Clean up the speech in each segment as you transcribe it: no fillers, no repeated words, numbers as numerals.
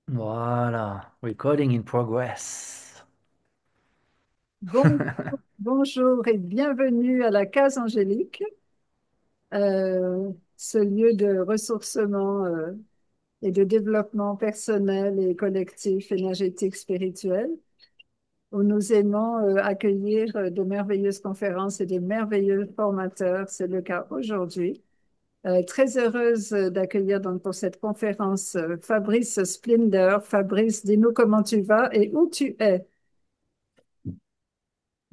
Voilà, recording in progress. Bon- Bonjour et bienvenue à la Case Angélique, ce lieu de ressourcement et de développement personnel et collectif, énergétique, spirituel, où nous aimons accueillir de merveilleuses conférences et de merveilleux formateurs. C'est le cas aujourd'hui. Très heureuse d'accueillir donc pour cette conférence Fabrice Splinder. Fabrice, dis-nous comment tu vas et où tu es.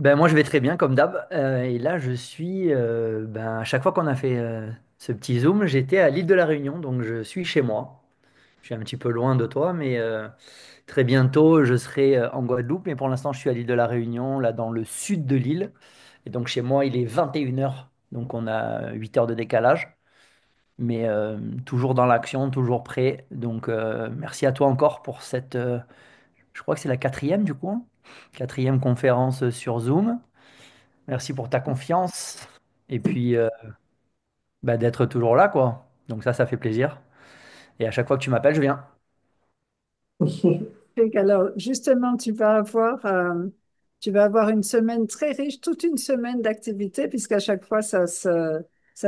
Ben moi je vais très bien comme d'hab. Et là je suis, à chaque fois qu'on a fait ce petit zoom, j'étais à l'île de la Réunion, donc je suis chez moi. Je suis un petit peu loin de toi, mais très bientôt je serai en Guadeloupe. Mais pour l'instant je suis à l'île de la Réunion, là dans le sud de l'île. Et donc chez moi il est 21 heures, donc on a 8 heures de décalage. Mais toujours dans l'action, toujours prêt. Donc merci à toi encore pour cette, je crois que c'est la quatrième du coup, hein. Quatrième conférence sur Zoom. Merci pour ta confiance et puis d'être toujours là, quoi. Donc ça fait plaisir. Et à chaque fois que tu m'appelles, je viens. Alors, justement, tu vas avoir une semaine très riche, toute une semaine d'activités, puisqu'à chaque fois, ça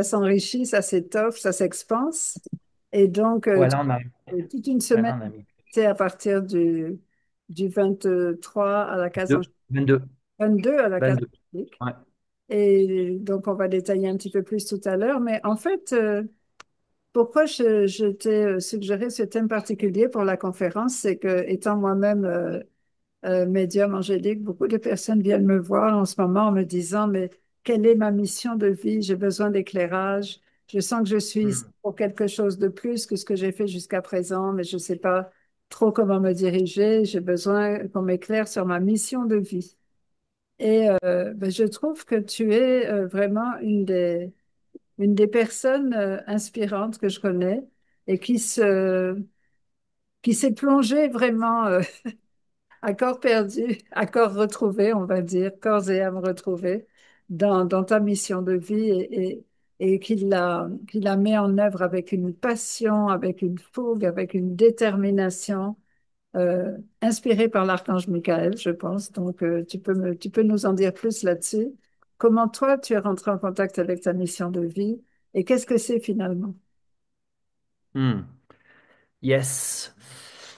s'enrichit, ça s'étoffe, ça s'expanse. Et donc, Ouais, là on a, toute une ouais, semaine, là, on a mis c'est à partir du 23 à la case 2, angélique, 22, 22 à la case 22. angélique. Ouais. Et donc, on va détailler un petit peu plus tout à l'heure. Mais en fait, pourquoi je t'ai suggéré ce thème particulier pour la conférence, c'est que, étant moi-même médium angélique, beaucoup de personnes viennent me voir en ce moment en me disant, mais quelle est ma mission de vie? J'ai besoin d'éclairage. Je sens que je suis ici Hmm. pour quelque chose de plus que ce que j'ai fait jusqu'à présent, mais je ne sais pas trop comment me diriger. J'ai besoin qu'on m'éclaire sur ma mission de vie. Et je trouve que tu es vraiment une des personnes inspirantes que je connais et qui s'est plongée vraiment à corps perdu, à corps retrouvé, on va dire, corps et âme retrouvés, dans ta mission de vie et qu'il la met en œuvre avec une passion, avec une fougue, avec une détermination, inspirée par l'archange Michael, je pense. Donc, tu peux nous en dire plus là-dessus. Comment toi, tu es rentré en contact avec ta mission de vie et qu'est-ce que c'est finalement? Hmm. Yes.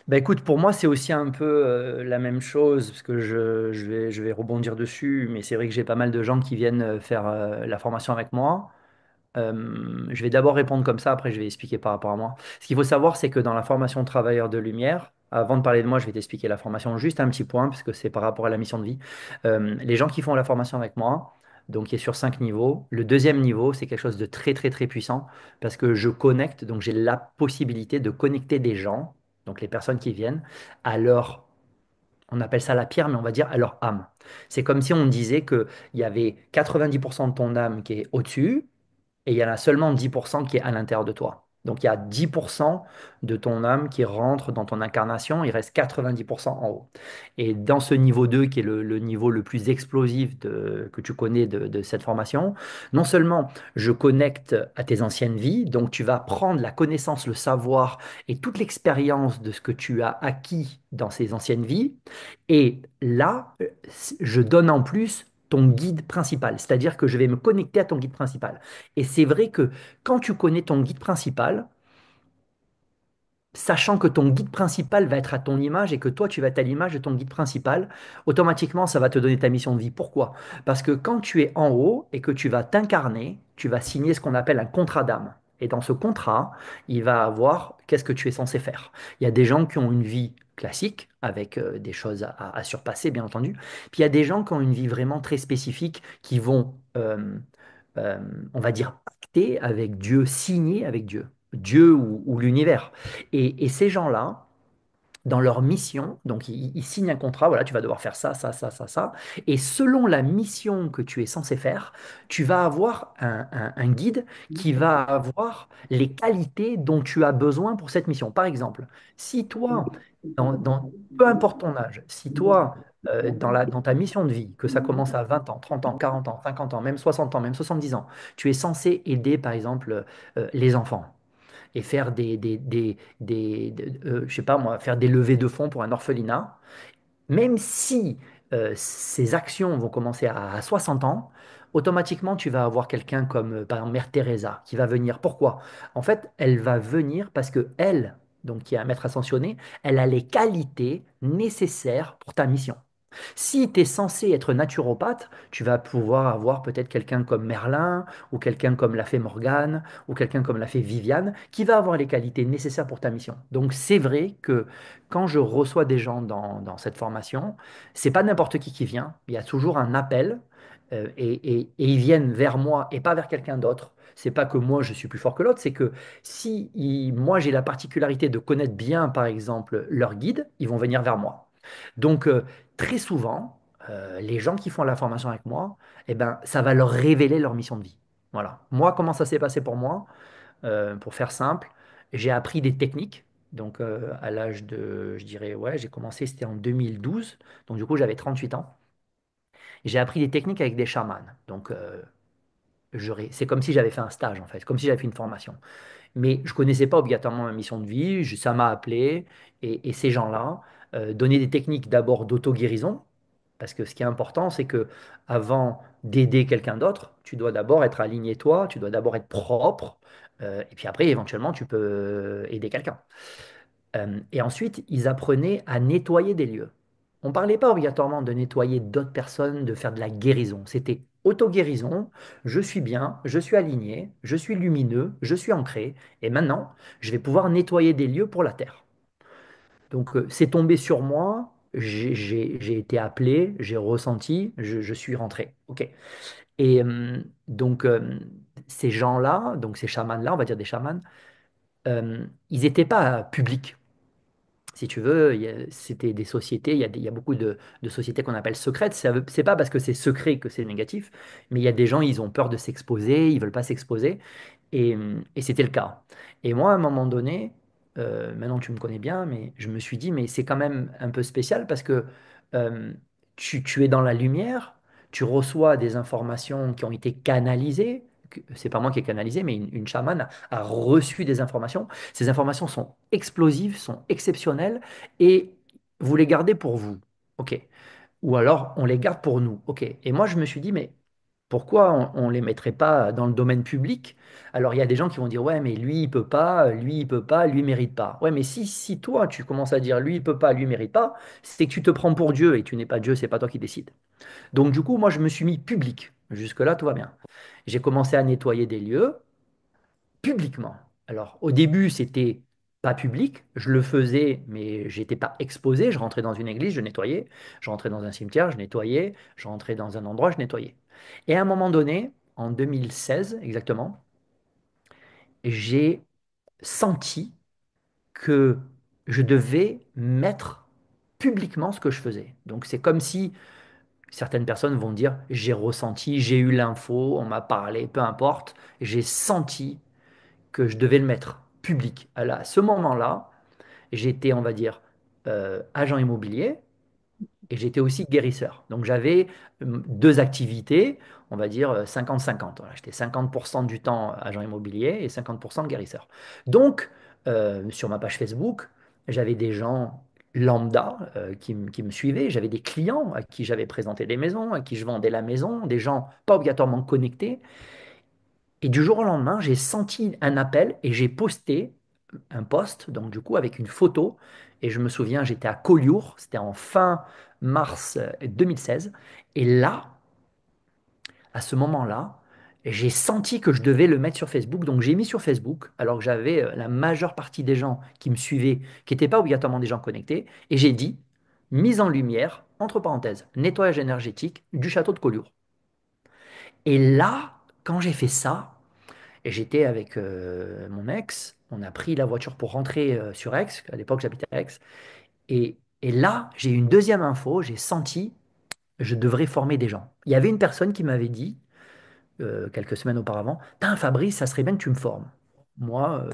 Bah écoute, pour moi, c'est aussi un peu la même chose, parce que je vais rebondir dessus, mais c'est vrai que j'ai pas mal de gens qui viennent faire la formation avec moi. Je vais d'abord répondre comme ça, après je vais expliquer par rapport à moi. Ce qu'il faut savoir, c'est que dans la formation travailleur de lumière, avant de parler de moi, je vais t'expliquer la formation, juste un petit point, parce que c'est par rapport à la mission de vie. Les gens qui font la formation avec moi, donc qui est sur 5 niveaux, le deuxième niveau, c'est quelque chose de très très très puissant, parce que je connecte, donc j'ai la possibilité de connecter des gens, donc les personnes qui viennent, à leur, on appelle ça la pierre, mais on va dire à leur âme. C'est comme si on disait qu'il y avait 90% de ton âme qui est au-dessus, et il y en a seulement 10% qui est à l'intérieur de toi. Donc il y a 10% de ton âme qui rentre dans ton incarnation, il reste 90% en haut. Et dans ce niveau 2, qui est le niveau le plus explosif que tu connais de cette formation, non seulement je connecte à tes anciennes vies, donc tu vas prendre la connaissance, le savoir et toute l'expérience de ce que tu as acquis dans ces anciennes vies, et là, je donne en plus ton guide principal, c'est-à-dire que je vais me connecter à ton guide principal. Et c'est vrai que quand tu connais ton guide principal, sachant que ton guide principal va être à ton image et que toi, tu vas être à l'image de ton guide principal, automatiquement, ça va te donner ta mission de vie. Pourquoi? Parce que quand tu es en haut et que tu vas t'incarner, tu vas signer ce qu'on appelle un contrat d'âme. Et dans ce contrat, il va avoir qu'est-ce que tu es censé faire. Il y a des gens qui ont une vie classique, avec des choses à surpasser, bien entendu. Puis il y a des gens qui ont une vie vraiment très spécifique, qui vont, euh, on va dire, pacter avec Dieu, signer avec Dieu. Dieu ou l'univers. Et ces gens-là, dans leur mission, donc ils signent un contrat, voilà, tu vas devoir faire ça, ça, ça, ça, ça. Et selon la mission que tu es censé faire, tu vas avoir un guide qui va avoir les qualités dont tu as besoin pour cette mission. Par exemple, si toi, peu importe ton âge, si toi, dans ta mission de vie, que ça commence à 20 ans, 30 ans, 40 ans, 50 ans, même 60 ans, même 70 ans, tu es censé aider, par exemple, les enfants. et faire je sais pas moi, faire des levées de fonds pour un orphelinat, même si ces actions vont commencer à 60 ans, automatiquement, tu vas avoir quelqu'un comme, par exemple, Mère Teresa, qui va venir. Pourquoi? En fait, elle va venir parce que elle, donc qui est un maître ascensionné, elle a les qualités nécessaires pour ta mission. Si tu es censé être naturopathe, tu vas pouvoir avoir peut-être quelqu'un comme Merlin, ou quelqu'un comme l'a fait Morgane, ou quelqu'un comme l'a fait Viviane, qui va avoir les qualités nécessaires pour ta mission. Donc c'est vrai que quand je reçois des gens dans cette formation, c'est pas n'importe qui vient, il y a toujours un appel, et ils viennent vers moi et pas vers quelqu'un d'autre. C'est pas que moi je suis plus fort que l'autre, c'est que si moi j'ai la particularité de connaître bien, par exemple, leur guide, ils vont venir vers moi. Donc, très souvent, les gens qui font la formation avec moi, eh ben, ça va leur révéler leur mission de vie. Voilà. Moi, comment ça s'est passé pour moi? Pour faire simple, j'ai appris des techniques. Donc, à l'âge de, je dirais, ouais, j'ai commencé, c'était en 2012. Donc, du coup, j'avais 38 ans. J'ai appris des techniques avec des chamans. Donc, c'est comme si j'avais fait un stage, en fait, comme si j'avais fait une formation. Mais je connaissais pas obligatoirement ma mission de vie, ça m'a appelé, et ces gens-là donnaient des techniques d'abord d'auto-guérison, parce que ce qui est important, c'est que avant d'aider quelqu'un d'autre, tu dois d'abord être aligné toi, tu dois d'abord être propre, et puis après, éventuellement, tu peux aider quelqu'un. Et ensuite, ils apprenaient à nettoyer des lieux. On ne parlait pas obligatoirement de nettoyer d'autres personnes, de faire de la guérison. C'était auto-guérison. Je suis bien, je suis aligné, je suis lumineux, je suis ancré. Et maintenant, je vais pouvoir nettoyer des lieux pour la Terre. Donc, c'est tombé sur moi. J'ai été appelé, j'ai ressenti, je suis rentré. OK. Et donc, ces gens-là, donc ces chamans-là, on va dire des chamans, ils n'étaient pas publics. Si tu veux, c'était des sociétés, il y a beaucoup de sociétés qu'on appelle secrètes. C'est pas parce que c'est secret que c'est négatif, mais il y a des gens, ils ont peur de s'exposer, ils veulent pas s'exposer. Et c'était le cas. Et moi, à un moment donné, maintenant tu me connais bien, mais je me suis dit, mais c'est quand même un peu spécial parce que euh, tu es dans la lumière, tu reçois des informations qui ont été canalisées. C'est pas moi qui ai canalisé, mais une chamane a reçu des informations. Ces informations sont explosives, sont exceptionnelles, et vous les gardez pour vous. OK. Ou alors, on les garde pour nous. OK. Et moi, je me suis dit, mais pourquoi on ne les mettrait pas dans le domaine public? Alors, il y a des gens qui vont dire, ouais, mais lui, il peut pas, lui, il peut pas, lui, il mérite pas. Ouais, mais si toi, tu commences à dire, lui, il peut pas, lui, il mérite pas, c'est que tu te prends pour Dieu et tu n'es pas Dieu, c'est pas toi qui décides. Donc, du coup, moi, je me suis mis public. Jusque-là, tout va bien. J'ai commencé à nettoyer des lieux publiquement. Alors, au début, c'était pas public, je le faisais, mais j'étais pas exposé. Je rentrais dans une église, je nettoyais. Je rentrais dans un cimetière, je nettoyais. Je rentrais dans un endroit, je nettoyais. Et à un moment donné, en 2016 exactement, j'ai senti que je devais mettre publiquement ce que je faisais. Donc, c'est comme si certaines personnes vont dire, j'ai ressenti, j'ai eu l'info, on m'a parlé, peu importe, j'ai senti que je devais le mettre public. À ce moment-là, j'étais, on va dire, agent immobilier et j'étais aussi guérisseur. Donc j'avais deux activités, on va dire 50-50. Voilà, j'étais 50% du temps agent immobilier et 50% guérisseur. Donc, sur ma page Facebook, j'avais des gens lambda qui me suivaient, j'avais des clients à qui j'avais présenté des maisons, à qui je vendais la maison, des gens pas obligatoirement connectés, et du jour au lendemain, j'ai senti un appel et j'ai posté un post, donc du coup avec une photo. Et je me souviens, j'étais à Collioure, c'était en fin mars 2016. Et là, à ce moment-là, j'ai senti que je devais le mettre sur Facebook. Donc j'ai mis sur Facebook, alors que j'avais la majeure partie des gens qui me suivaient, qui n'étaient pas obligatoirement des gens connectés. Et j'ai dit, mise en lumière, entre parenthèses, nettoyage énergétique du château de Collioure. Et là, quand j'ai fait ça, et j'étais avec mon ex, on a pris la voiture pour rentrer sur Aix, à l'époque j'habitais à Aix, et là j'ai eu une deuxième info, j'ai senti, je devrais former des gens. Il y avait une personne qui m'avait dit, quelques semaines auparavant, Tain Fabrice, ça serait bien que tu me formes. Moi,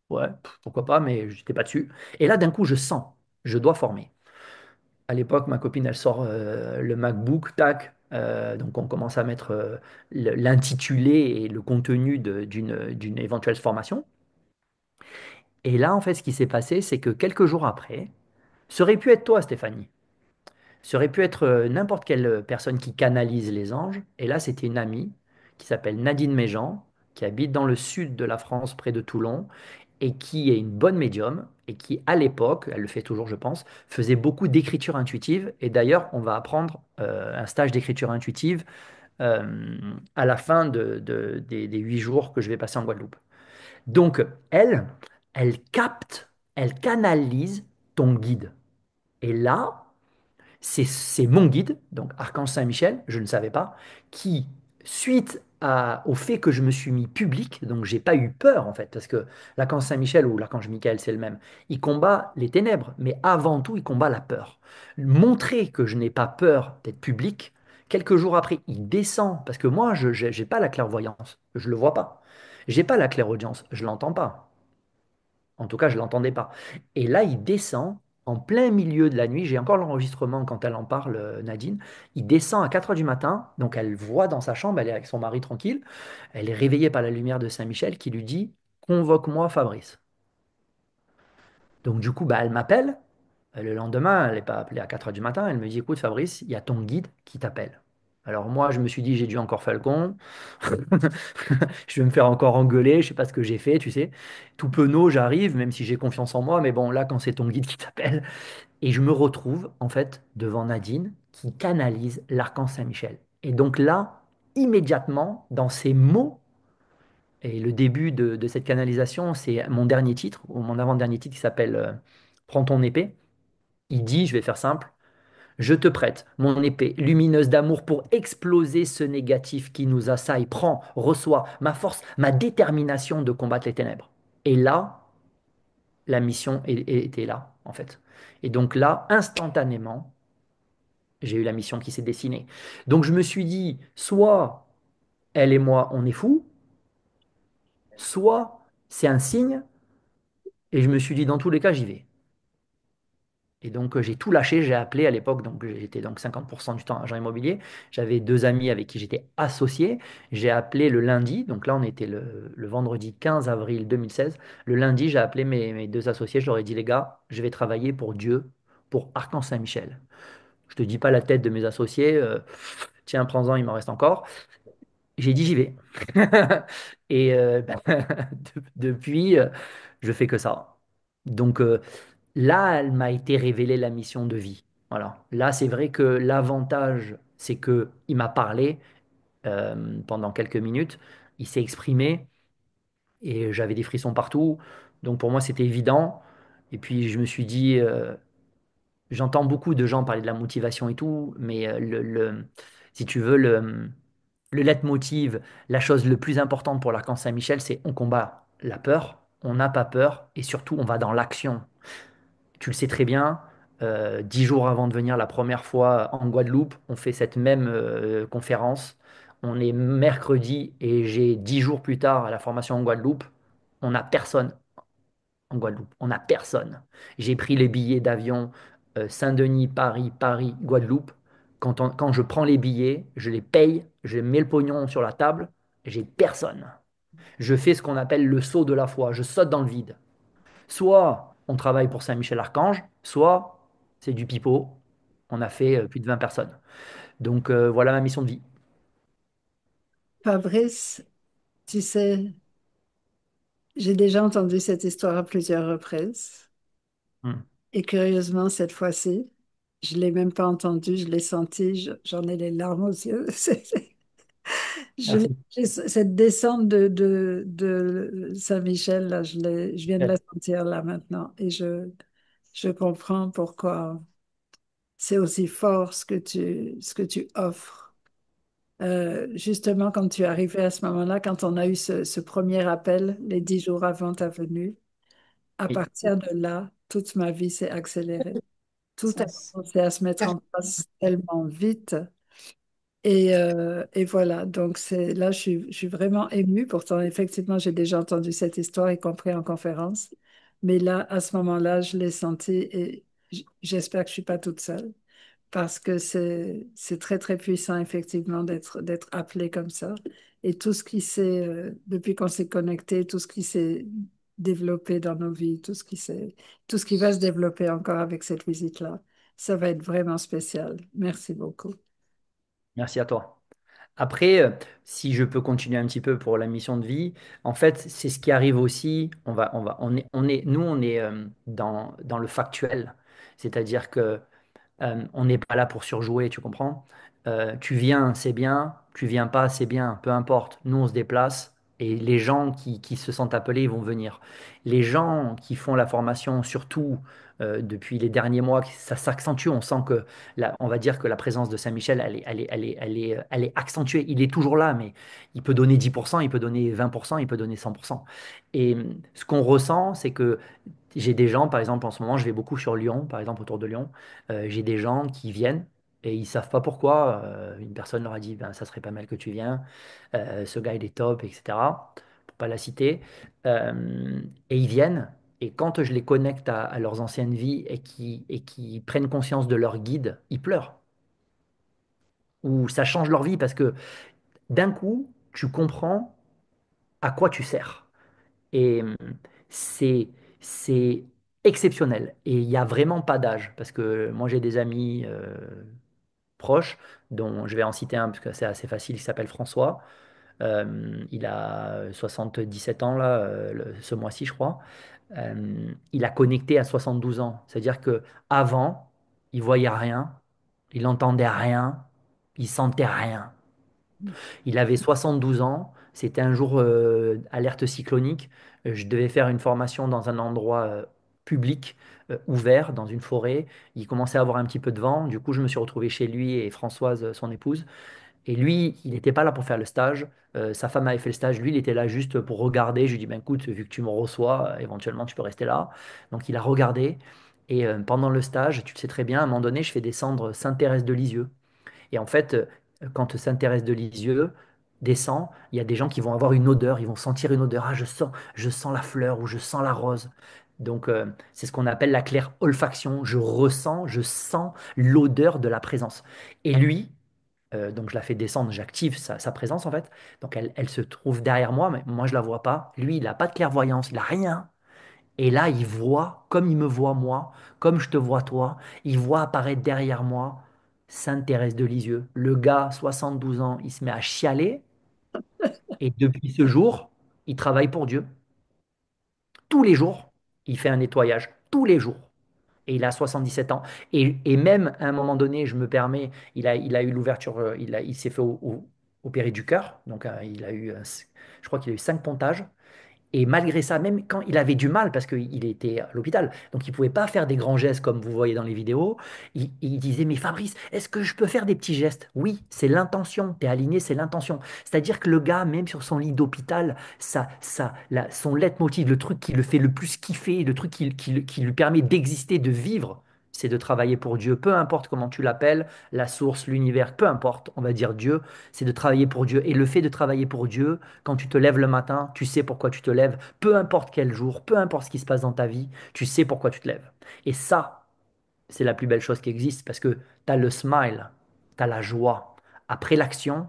ouais, pourquoi pas, mais j'étais pas dessus. Et là d'un coup je sens, je dois former. À l'époque, ma copine, elle sort le MacBook, tac. Donc, on commence à mettre l'intitulé et le contenu d'une éventuelle formation. Et là, en fait, ce qui s'est passé, c'est que quelques jours après, ça aurait pu être toi, Stéphanie. Ça aurait pu être n'importe quelle personne qui canalise les anges. Et là, c'était une amie qui s'appelle Nadine Méjean, qui habite dans le sud de la France, près de Toulon, et qui est une bonne médium, et qui, à l'époque, elle le fait toujours, je pense, faisait beaucoup d'écriture intuitive. Et d'ailleurs, on va apprendre un stage d'écriture intuitive à la fin des 8 jours que je vais passer en Guadeloupe. Donc, elle capte, elle canalise ton guide. Et là, c'est mon guide, donc Archange Saint-Michel, je ne savais pas, qui, au fait que je me suis mis public, donc j'ai pas eu peur en fait, parce que l'Archange Saint-Michel ou l'Archange Michael, c'est le même, il combat les ténèbres, mais avant tout, il combat la peur. Montrer que je n'ai pas peur d'être public, quelques jours après, il descend, parce que moi, je n'ai pas la clairvoyance, je le vois pas. J'ai pas la clairaudience, je l'entends pas. En tout cas, je ne l'entendais pas. Et là, il descend en plein milieu de la nuit. J'ai encore l'enregistrement quand elle en parle, Nadine. Il descend à 4 heures du matin. Donc, elle voit dans sa chambre, elle est avec son mari tranquille. Elle est réveillée par la lumière de Saint-Michel qui lui dit, convoque-moi Fabrice. Donc, du coup, bah, elle m'appelle. Le lendemain, elle n'est pas appelée à 4 heures du matin. Elle me dit, écoute, Fabrice, il y a ton guide qui t'appelle. Alors, moi, je me suis dit, j'ai dû encore faire le con. Je vais me faire encore engueuler, je sais pas ce que j'ai fait, tu sais. Tout penaud, j'arrive, même si j'ai confiance en moi, mais bon, là, quand c'est ton guide qui t'appelle, et je me retrouve, en fait, devant Nadine, qui canalise l'archange Saint-Michel. Et donc là, immédiatement, dans ces mots, et le début de cette canalisation, c'est mon dernier titre, ou mon avant-dernier titre qui s'appelle Prends ton épée. Il dit, je vais faire simple, je te prête mon épée lumineuse d'amour pour exploser ce négatif qui nous assaille. Prends, reçois ma force, ma détermination de combattre les ténèbres. Et là, la mission était là, en fait. Et donc là, instantanément, j'ai eu la mission qui s'est dessinée. Donc je me suis dit, soit elle et moi, on est fous, soit c'est un signe, et je me suis dit, dans tous les cas, j'y vais. Et donc, j'ai tout lâché, j'ai appelé à l'époque, donc j'étais donc 50% du temps agent immobilier. J'avais deux amis avec qui j'étais associé. J'ai appelé le lundi, donc là, on était le vendredi 15 avril 2016. Le lundi, j'ai appelé mes deux associés, je leur ai dit, les gars, je vais travailler pour Dieu, pour Archange Saint-Michel. Je te dis pas la tête de mes associés, tiens, prends-en, il m'en reste encore. J'ai dit, j'y vais. Et depuis, je fais que ça. Donc, là, elle m'a été révélée la mission de vie. Voilà. Là, c'est vrai que l'avantage, c'est que il m'a parlé pendant quelques minutes, il s'est exprimé et j'avais des frissons partout. Donc pour moi, c'était évident. Et puis je me suis dit, j'entends beaucoup de gens parler de la motivation et tout, mais si tu veux, le leitmotiv, la chose le plus importante pour l'archange Saint-Michel, c'est on combat la peur, on n'a pas peur et surtout on va dans l'action. Tu le sais très bien, 10 jours avant de venir la première fois en Guadeloupe, on fait cette même conférence. On est mercredi et j'ai 10 jours plus tard à la formation en Guadeloupe. On n'a personne en Guadeloupe. On n'a personne. J'ai pris les billets d'avion Saint-Denis, Paris, Paris, Guadeloupe. Quand je prends les billets, je les paye, je mets le pognon sur la table, j'ai personne. Je fais ce qu'on appelle le saut de la foi. Je saute dans le vide. Soit on travaille pour Saint-Michel-Archange, soit c'est du pipeau. On a fait plus de 20 personnes. Donc voilà ma mission de vie. Fabrice, tu sais, j'ai déjà entendu cette histoire à plusieurs reprises. Hmm. Et curieusement, cette fois-ci, je l'ai même pas entendu, je l'ai senti, j'en ai les larmes aux yeux. Merci. Cette descente de Saint-Michel, là, je viens de la Ouais. sentir là maintenant. Et je comprends pourquoi c'est aussi fort ce que tu offres. Justement, quand tu es arrivé à ce moment-là, quand on a eu ce premier appel, les 10 jours avant ta venue, à Oui. partir de là, toute ma vie s'est accélérée. Tout a commencé à se mettre en place tellement vite. Et voilà, donc là, je suis vraiment émue. Pourtant, effectivement, j'ai déjà entendu cette histoire, y compris en conférence. Mais là, à ce moment-là, je l'ai senti et j'espère que je suis pas toute seule parce que c'est très, très puissant, effectivement, d'être appelé comme ça. Et tout ce qui s'est, depuis qu'on s'est connecté, tout ce qui s'est développer dans nos vies, tout ce qui va se développer encore avec cette visite-là. Ça va être vraiment spécial. Merci beaucoup. Merci à toi. Après, si je peux continuer un petit peu pour la mission de vie, en fait, c'est ce qui arrive aussi. Nous, on est dans le factuel. C'est-à-dire que on n'est pas là pour surjouer, tu comprends? Tu viens, c'est bien. Tu viens pas, c'est bien. Peu importe. Nous, on se déplace et les gens qui se sentent appelés, ils vont venir. Les gens qui font la formation, surtout depuis les derniers mois, ça s'accentue. On sent que, on va dire que la présence de Saint-Michel, elle est accentuée. Il est toujours là, mais il peut donner 10%, il peut donner 20%, il peut donner 100%. Et ce qu'on ressent, c'est que j'ai des gens, par exemple, en ce moment, je vais beaucoup sur Lyon, par exemple, autour de Lyon. J'ai des gens qui viennent et ils savent pas pourquoi. Une personne leur a dit, ben, ça serait pas mal que tu viennes. Ce gars, il est top, etc. Pour pas la citer. Et ils viennent. Et quand je les connecte à leurs anciennes vies et qui prennent conscience de leur guide, ils pleurent. Ou ça change leur vie parce que d'un coup, tu comprends à quoi tu sers. Et c'est c'est exceptionnel. Et il n'y a vraiment pas d'âge. Parce que moi, j'ai des amis proches, dont je vais en citer un parce que c'est assez facile, il s'appelle François. Il a 77 ans là, ce mois-ci, je crois. Il a connecté à 72 ans. C'est-à-dire que avant, il voyait rien, il entendait rien, il sentait rien. Il avait 72 ans. C'était un jour alerte cyclonique. Je devais faire une formation dans un endroit public, ouvert, dans une forêt. Il commençait à avoir un petit peu de vent. Du coup, je me suis retrouvé chez lui et Françoise, son épouse. Et lui, il n'était pas là pour faire le stage. Sa femme avait fait le stage. Lui, il était là juste pour regarder. Je lui ai dit, ben, écoute, vu que tu me reçois, éventuellement, tu peux rester là. Donc, il a regardé. Et pendant le stage, tu le sais très bien, à un moment donné, je fais descendre Sainte-Thérèse de Lisieux. Et en fait, quand Sainte-Thérèse de Lisieux descend, il y a des gens qui vont avoir une odeur, ils vont sentir une odeur. Ah, je sens la fleur ou je sens la rose. Donc, c'est ce qu'on appelle la claire olfaction. Je ressens, je sens l'odeur de la présence. Et lui, donc je la fais descendre, j'active sa présence en fait. Donc elle se trouve derrière moi, mais moi je la vois pas. Lui, il n'a pas de clairvoyance, il n'a rien. Et là, il voit, comme il me voit moi, comme je te vois toi, il voit apparaître derrière moi Sainte-Thérèse de Lisieux. Le gars, 72 ans, il se met à chialer. Et depuis ce jour, il travaille pour Dieu. Tous les jours, il fait un nettoyage. Tous les jours. Et il a 77 ans. Et même à un moment donné, je me permets, il a eu l'ouverture, il s'est fait opérer du cœur. Donc, je crois qu'il a eu 5 pontages. Et malgré ça, même quand il avait du mal, parce qu'il était à l'hôpital, donc il ne pouvait pas faire des grands gestes comme vous voyez dans les vidéos, il disait, mais Fabrice, est-ce que je peux faire des petits gestes? Oui, c'est l'intention, tu es aligné, c'est l'intention. C'est-à-dire que le gars, même sur son lit d'hôpital, son leitmotiv, le truc qui le fait le plus kiffer, le truc qui lui permet d'exister, de vivre, c'est de travailler pour Dieu. Peu importe comment tu l'appelles, la source, l'univers, peu importe, on va dire Dieu, c'est de travailler pour Dieu. Et le fait de travailler pour Dieu, quand tu te lèves le matin, tu sais pourquoi tu te lèves. Peu importe quel jour, peu importe ce qui se passe dans ta vie, tu sais pourquoi tu te lèves. Et ça, c'est la plus belle chose qui existe parce que tu as le smile, tu as la joie. Après l'action,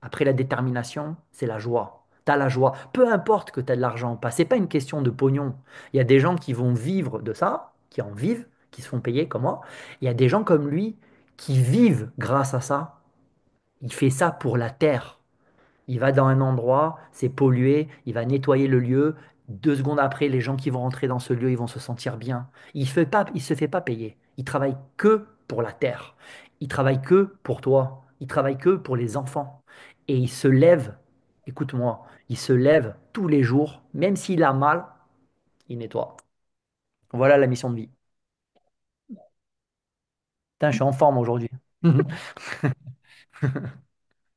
après la détermination, c'est la joie. Tu as la joie. Peu importe que tu as de l'argent ou pas, c'est pas une question de pognon. Il y a des gens qui vont vivre de ça, qui en vivent, qui se font payer comme moi. Il y a des gens comme lui qui vivent grâce à ça. Il fait ça pour la terre. Il va dans un endroit, c'est pollué, il va nettoyer le lieu. 2 secondes après, les gens qui vont rentrer dans ce lieu, ils vont se sentir bien. Il se fait pas payer. Il travaille que pour la terre. Il travaille que pour toi. Il travaille que pour les enfants. Et il se lève, écoute-moi, il se lève tous les jours, même s'il a mal, il nettoie. Voilà la mission de vie. Putain, je suis en forme aujourd'hui.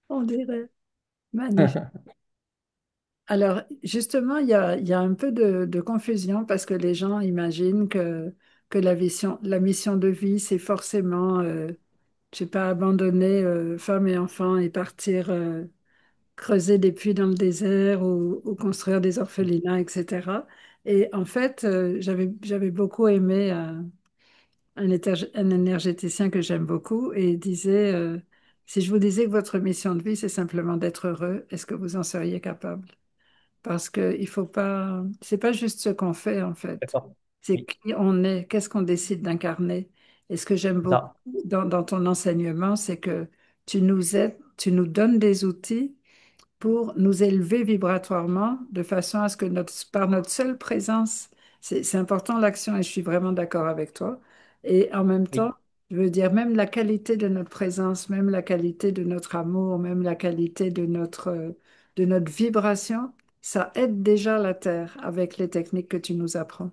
On dirait. Magnifique. Alors, justement, il y a un peu de confusion parce que les gens imaginent que la mission de vie, c'est forcément, je sais pas, abandonner femme et enfants et partir creuser des puits dans le désert ou construire des orphelinats, etc. Et en fait, j'avais beaucoup aimé un énergéticien que j'aime beaucoup et il disait, si je vous disais que votre mission de vie, c'est simplement d'être heureux, est-ce que vous en seriez capable? parce que il faut pas, c'est pas juste ce qu'on fait en fait, D'accord. c'est Oui, qui on est, qu'est-ce qu'on décide d'incarner. Et ce que j'aime c'est beaucoup ça. dans ton enseignement, c'est que tu nous aides, tu nous donnes des outils pour nous élever vibratoirement de façon à ce que par notre seule présence, c'est important l'action et je suis vraiment d'accord avec toi. Et en même temps, Oui. je veux dire, même la qualité de notre présence, même la qualité de notre amour, même la qualité de notre vibration, ça aide déjà la Terre avec les techniques que tu nous apprends.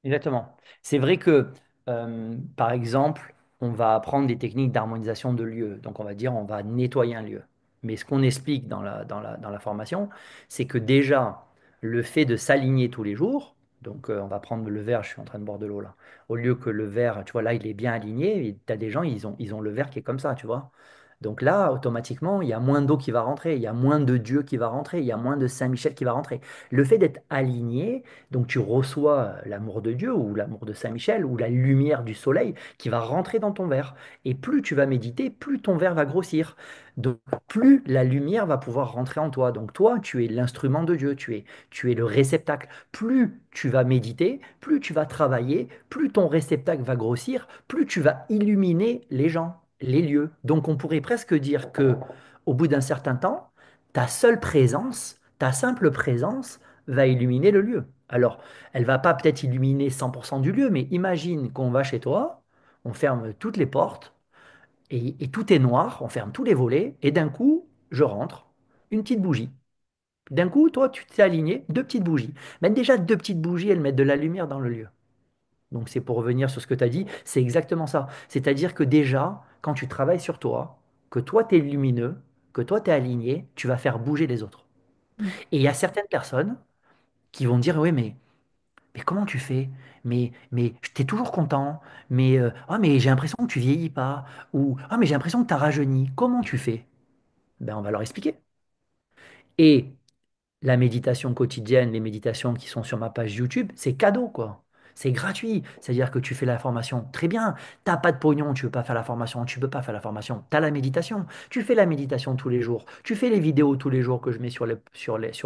Exactement. C'est vrai que, par exemple, on va apprendre des techniques d'harmonisation de lieux. Donc, on va dire, on va nettoyer un lieu. Mais ce qu'on explique dans la formation, c'est que déjà, le fait de s'aligner tous les jours, donc on va prendre le verre, je suis en train de boire de l'eau là, au lieu que le verre, tu vois, là, il est bien aligné, tu as des gens, ils ont le verre qui est comme ça, tu vois. Donc là, automatiquement, il y a moins d'eau qui va rentrer, il y a moins de Dieu qui va rentrer, il y a moins de Saint-Michel qui va rentrer. Le fait d'être aligné, donc tu reçois l'amour de Dieu ou l'amour de Saint-Michel ou la lumière du soleil qui va rentrer dans ton verre. Et plus tu vas méditer, plus ton verre va grossir. Donc plus la lumière va pouvoir rentrer en toi. Donc toi, tu es l'instrument de Dieu, tu es le réceptacle. Plus tu vas méditer, plus tu vas travailler, plus ton réceptacle va grossir, plus tu vas illuminer les gens, les lieux. Donc on pourrait presque dire que au bout d'un certain temps, ta seule présence, ta simple présence va illuminer le lieu. Alors, elle va pas peut-être illuminer 100% du lieu, mais imagine qu'on va chez toi, on ferme toutes les portes et tout est noir, on ferme tous les volets et d'un coup, je rentre, une petite bougie. D'un coup, toi, tu t'es aligné, deux petites bougies. Mettre déjà deux petites bougies, elles mettent de la lumière dans le lieu. Donc, c'est pour revenir sur ce que tu as dit, c'est exactement ça. C'est-à-dire que déjà, quand tu travailles sur toi, que toi, tu es lumineux, que toi, tu es aligné, tu vas faire bouger les autres. Et il y a certaines personnes qui vont dire, oui, mais comment tu fais? Mais t'es toujours content. Mais j'ai l'impression que tu vieillis pas. Ou ah, mais j'ai l'impression que tu as rajeuni. Comment tu fais? Ben, on va leur expliquer. Et la méditation quotidienne, les méditations qui sont sur ma page YouTube, c'est cadeau, quoi. C'est gratuit. C'est-à-dire que tu fais la formation, très bien. T'as pas de pognon, tu veux pas faire la formation, tu peux pas faire la formation. Tu as la méditation. Tu fais la méditation tous les jours. Tu fais les vidéos tous les jours que je mets sur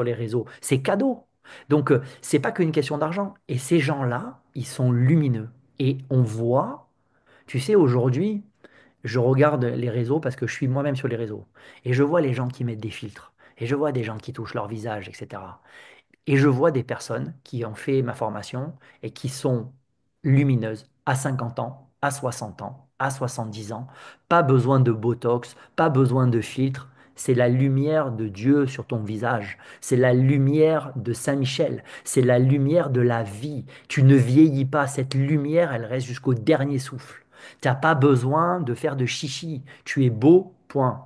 les réseaux. C'est cadeau. Donc, c'est pas qu'une question d'argent. Et ces gens-là, ils sont lumineux. Et on voit, tu sais, aujourd'hui, je regarde les réseaux parce que je suis moi-même sur les réseaux. Et je vois les gens qui mettent des filtres. Et je vois des gens qui touchent leur visage, etc. Et je vois des personnes qui ont fait ma formation et qui sont lumineuses à 50 ans, à 60 ans, à 70 ans. Pas besoin de Botox, pas besoin de filtre. C'est la lumière de Dieu sur ton visage. C'est la lumière de Saint-Michel. C'est la lumière de la vie. Tu ne vieillis pas. Cette lumière, elle reste jusqu'au dernier souffle. Tu n'as pas besoin de faire de chichi. Tu es beau, point.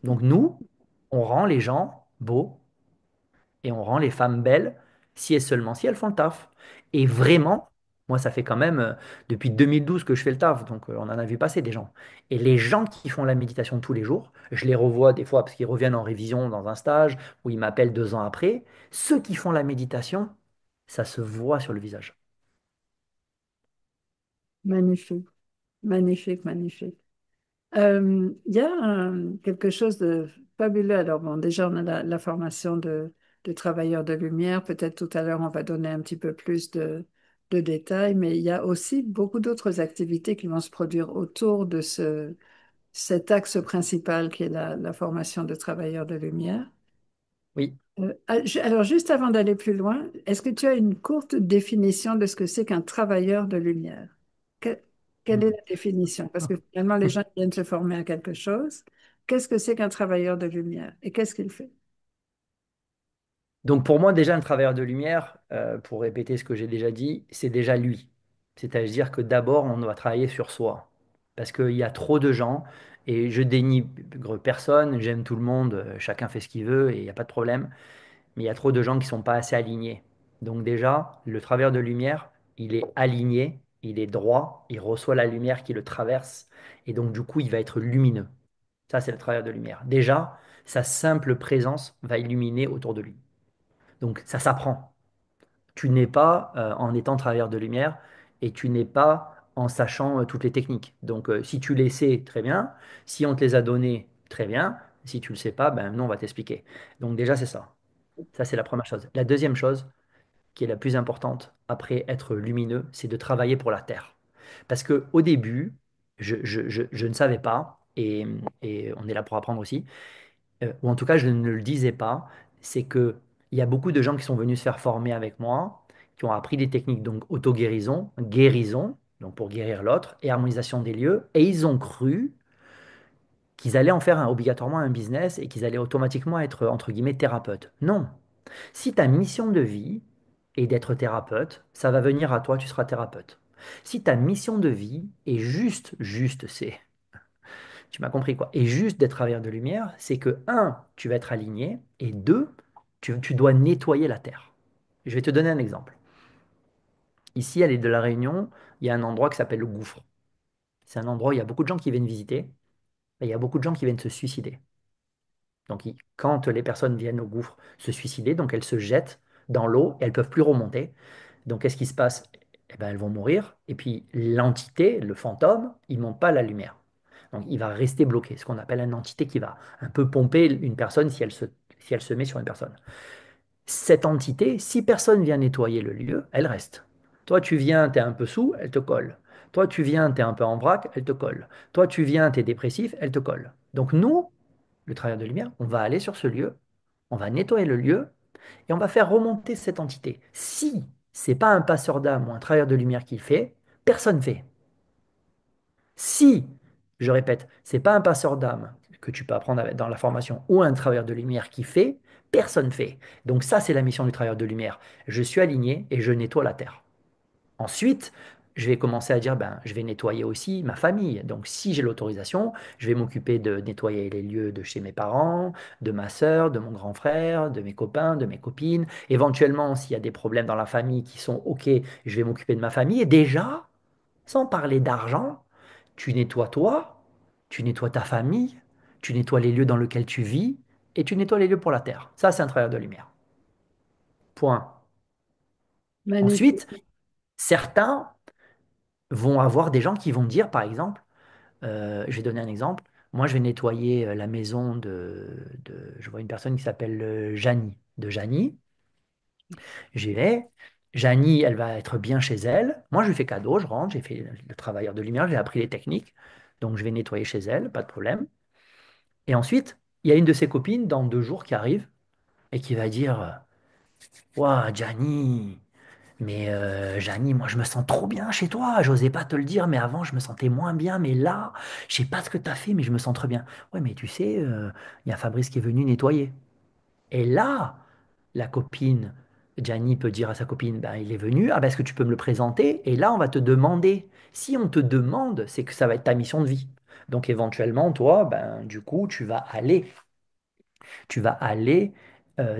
Donc nous, on rend les gens beaux et on rend les femmes belles si et seulement si elles font le taf. Et vraiment, moi, ça fait quand même depuis 2012 que je fais le taf, donc on en a vu passer des gens. Et les gens qui font la méditation tous les jours, je les revois des fois parce qu'ils reviennent en révision dans un stage ou ils m'appellent 2 ans après. Ceux qui font la méditation, ça se voit sur le visage. Magnifique, magnifique, magnifique. Il y a quelque chose de fabuleux. Alors, bon, déjà, on a la formation de travailleurs de lumière. Peut-être tout à l'heure, on va donner un petit peu plus de détails, mais il y a aussi beaucoup d'autres activités qui vont se produire autour de cet axe principal qui est la formation de travailleurs de lumière. Oui. Alors, juste avant d'aller plus loin, est-ce que tu as une courte définition de ce que c'est qu'un travailleur de lumière? Que- Quelle est la définition? Parce que finalement, les gens viennent se former à quelque chose. Qu'est-ce que c'est qu'un travailleur de lumière et qu'est-ce qu'il fait? Donc pour moi, déjà, un travailleur de lumière, pour répéter ce que j'ai déjà dit, c'est déjà lui. C'est-à-dire que d'abord, on doit travailler sur soi. Parce qu'il y a trop de gens, et je dénigre personne, j'aime tout le monde, chacun fait ce qu'il veut, et il n'y a pas de problème, mais il y a trop de gens qui ne sont pas assez alignés. Donc déjà, le travailleur de lumière, il est aligné, il est droit, il reçoit la lumière qui le traverse, et donc du coup, il va être lumineux. Ça, c'est le travailleur de lumière. Déjà, sa simple présence va illuminer autour de lui. Donc ça s'apprend. Tu n'es pas en étant travailleur de lumière et tu n'es pas en sachant toutes les techniques. Donc si tu les sais, très bien. Si on te les a données, très bien. Si tu ne le sais pas, ben nous, on va t'expliquer. Donc déjà, c'est ça. Ça, c'est la première chose. La deuxième chose, qui est la plus importante après être lumineux, c'est de travailler pour la Terre. Parce que au début, je ne savais pas, et on est là pour apprendre aussi, ou en tout cas je ne le disais pas, c'est que il y a beaucoup de gens qui sont venus se faire former avec moi, qui ont appris des techniques donc auto-guérison, guérison, donc pour guérir l'autre, et harmonisation des lieux, et ils ont cru qu'ils allaient en faire obligatoirement un business et qu'ils allaient automatiquement être, entre guillemets, thérapeutes. Non. Si ta mission de vie est d'être thérapeute, ça va venir à toi, tu seras thérapeute. Si ta mission de vie est juste, c'est, tu m'as compris quoi, et juste d'être travers de lumière, c'est que, un, tu vas être aligné, et deux, tu dois nettoyer la terre. Je vais te donner un exemple. Ici, elle est de la Réunion, il y a un endroit qui s'appelle le gouffre. C'est un endroit où il y a beaucoup de gens qui viennent visiter, et il y a beaucoup de gens qui viennent se suicider. Donc, quand les personnes viennent au gouffre se suicider, donc elles se jettent dans l'eau et elles ne peuvent plus remonter. Donc, qu'est-ce qui se passe? Eh ben, elles vont mourir. Et puis, l'entité, le fantôme, il ne monte pas la lumière. Donc, il va rester bloqué, ce qu'on appelle une entité qui va un peu pomper une personne si elle se met sur une personne. Cette entité, si personne vient nettoyer le lieu, elle reste. Toi, tu viens, tu es un peu sous, elle te colle. Toi, tu viens, tu es un peu en vrac, elle te colle. Toi, tu viens, tu es dépressif, elle te colle. Donc, nous, le travailleur de lumière, on va aller sur ce lieu, on va nettoyer le lieu et on va faire remonter cette entité. Si c'est pas un passeur d'âme ou un travailleur de lumière qui le fait, personne ne fait. Si, je répète, c'est pas un passeur d'âme que tu peux apprendre dans la formation ou un travailleur de lumière qui fait, personne fait. Donc ça, c'est la mission du travailleur de lumière. Je suis aligné et je nettoie la terre. Ensuite, je vais commencer à dire, ben, je vais nettoyer aussi ma famille. Donc, si j'ai l'autorisation, je vais m'occuper de nettoyer les lieux de chez mes parents, de ma sœur, de mon grand frère, de mes copains, de mes copines. Éventuellement, s'il y a des problèmes dans la famille qui sont OK, je vais m'occuper de ma famille. Et déjà, sans parler d'argent, tu nettoies toi, tu nettoies ta famille, tu nettoies les lieux dans lesquels tu vis et tu nettoies les lieux pour la terre. Ça, c'est un travail de lumière. Point. Ensuite, Magnifique. certains vont avoir des gens qui vont dire, par exemple, je vais donner un exemple. Moi, je vais nettoyer la maison je vois une personne qui s'appelle Janie. De Janie, j'y vais. Janie, elle va être bien chez elle. Moi, je lui fais cadeau, je rentre, j'ai fait le travailleur de lumière, j'ai appris les techniques. Donc, je vais nettoyer chez elle, pas de problème. Et ensuite, il y a une de ses copines dans 2 jours qui arrive et qui va dire, Ouah, Janie, mais Janie, moi je me sens trop bien chez toi. J'osais pas te le dire, mais avant je me sentais moins bien. Mais là, je sais pas ce que tu as fait, mais je me sens très bien. Ouais, mais tu sais, il y a Fabrice qui est venu nettoyer. Et là, la copine, Janie peut dire à sa copine, ben, il est venu, ah ben, est-ce que tu peux me le présenter? Et là, on va te demander. Si on te demande, c'est que ça va être ta mission de vie. Donc éventuellement, toi, ben, du coup, tu vas aller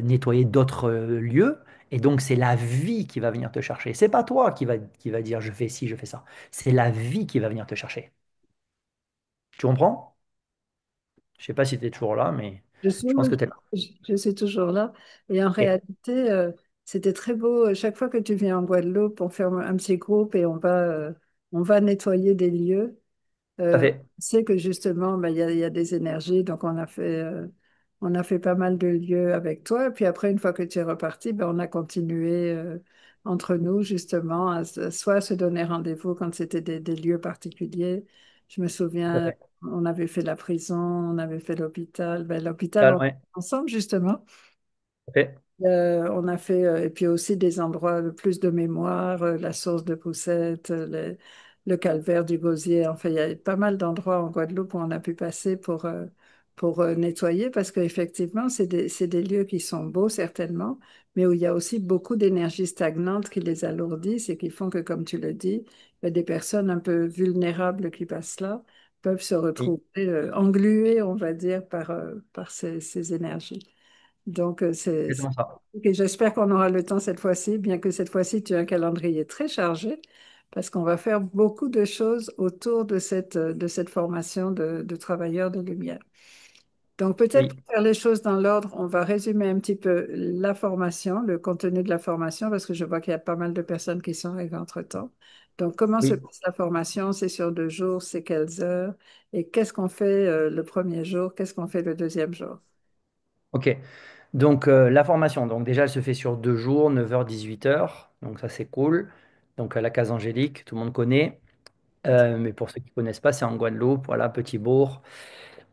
nettoyer d'autres lieux. Et donc, c'est la vie qui va venir te chercher. C'est pas toi qui va dire je fais ci, je fais ça. C'est la vie qui va venir te chercher. Tu comprends? Je sais pas si tu es toujours là, mais Je suis, je pense que tu es là. je suis toujours là. Et en Ok, réalité, c'était très beau. Chaque fois que tu viens en Guadeloupe, on fait un petit groupe et on va nettoyer des lieux. tout à Euh, fait. on sait que justement, ben, il y a des énergies, donc on a fait pas mal de lieux avec toi. Et puis après, une fois que tu es reparti, ben, on a continué entre nous justement soit à se donner rendez-vous quand c'était des lieux particuliers. Je me Tout à souviens, fait. on avait fait la prison, on avait fait l'hôpital. Ben, l'hôpital, on Ouais, ensemble justement. tout à fait. On a fait, et puis aussi des endroits de plus de mémoire, la source de Poussette, le calvaire du Gosier. Enfin, il y a pas mal d'endroits en Guadeloupe où on a pu passer pour nettoyer, parce qu'effectivement, c'est des lieux qui sont beaux, certainement, mais où il y a aussi beaucoup d'énergie stagnante qui les alourdissent et qui font que, comme tu le dis, des personnes un peu vulnérables qui passent là peuvent se Oui, retrouver engluées, on va dire, par ces énergies. Donc, exactement ça. et j'espère qu'on aura le temps cette fois-ci, bien que cette fois-ci, tu as un calendrier très chargé, parce qu'on va faire beaucoup de choses autour de cette formation de travailleurs de lumière. Donc, peut-être Oui, pour faire les choses dans l'ordre, on va résumer un petit peu la formation, le contenu de la formation, parce que je vois qu'il y a pas mal de personnes qui sont arrivées entre-temps. Donc, comment se oui. passe la formation? C'est sur 2 jours, c'est quelles heures? Et qu'est-ce qu'on fait le premier jour? Qu'est-ce qu'on fait le deuxième jour? Ok. Donc, la formation, donc déjà, elle se fait sur 2 jours, 9h, 18h. Donc, ça, c'est cool. Donc, à la Case Angélique, tout le monde connaît. Mais pour ceux qui ne connaissent pas, c'est en Guadeloupe, voilà, petit bourg.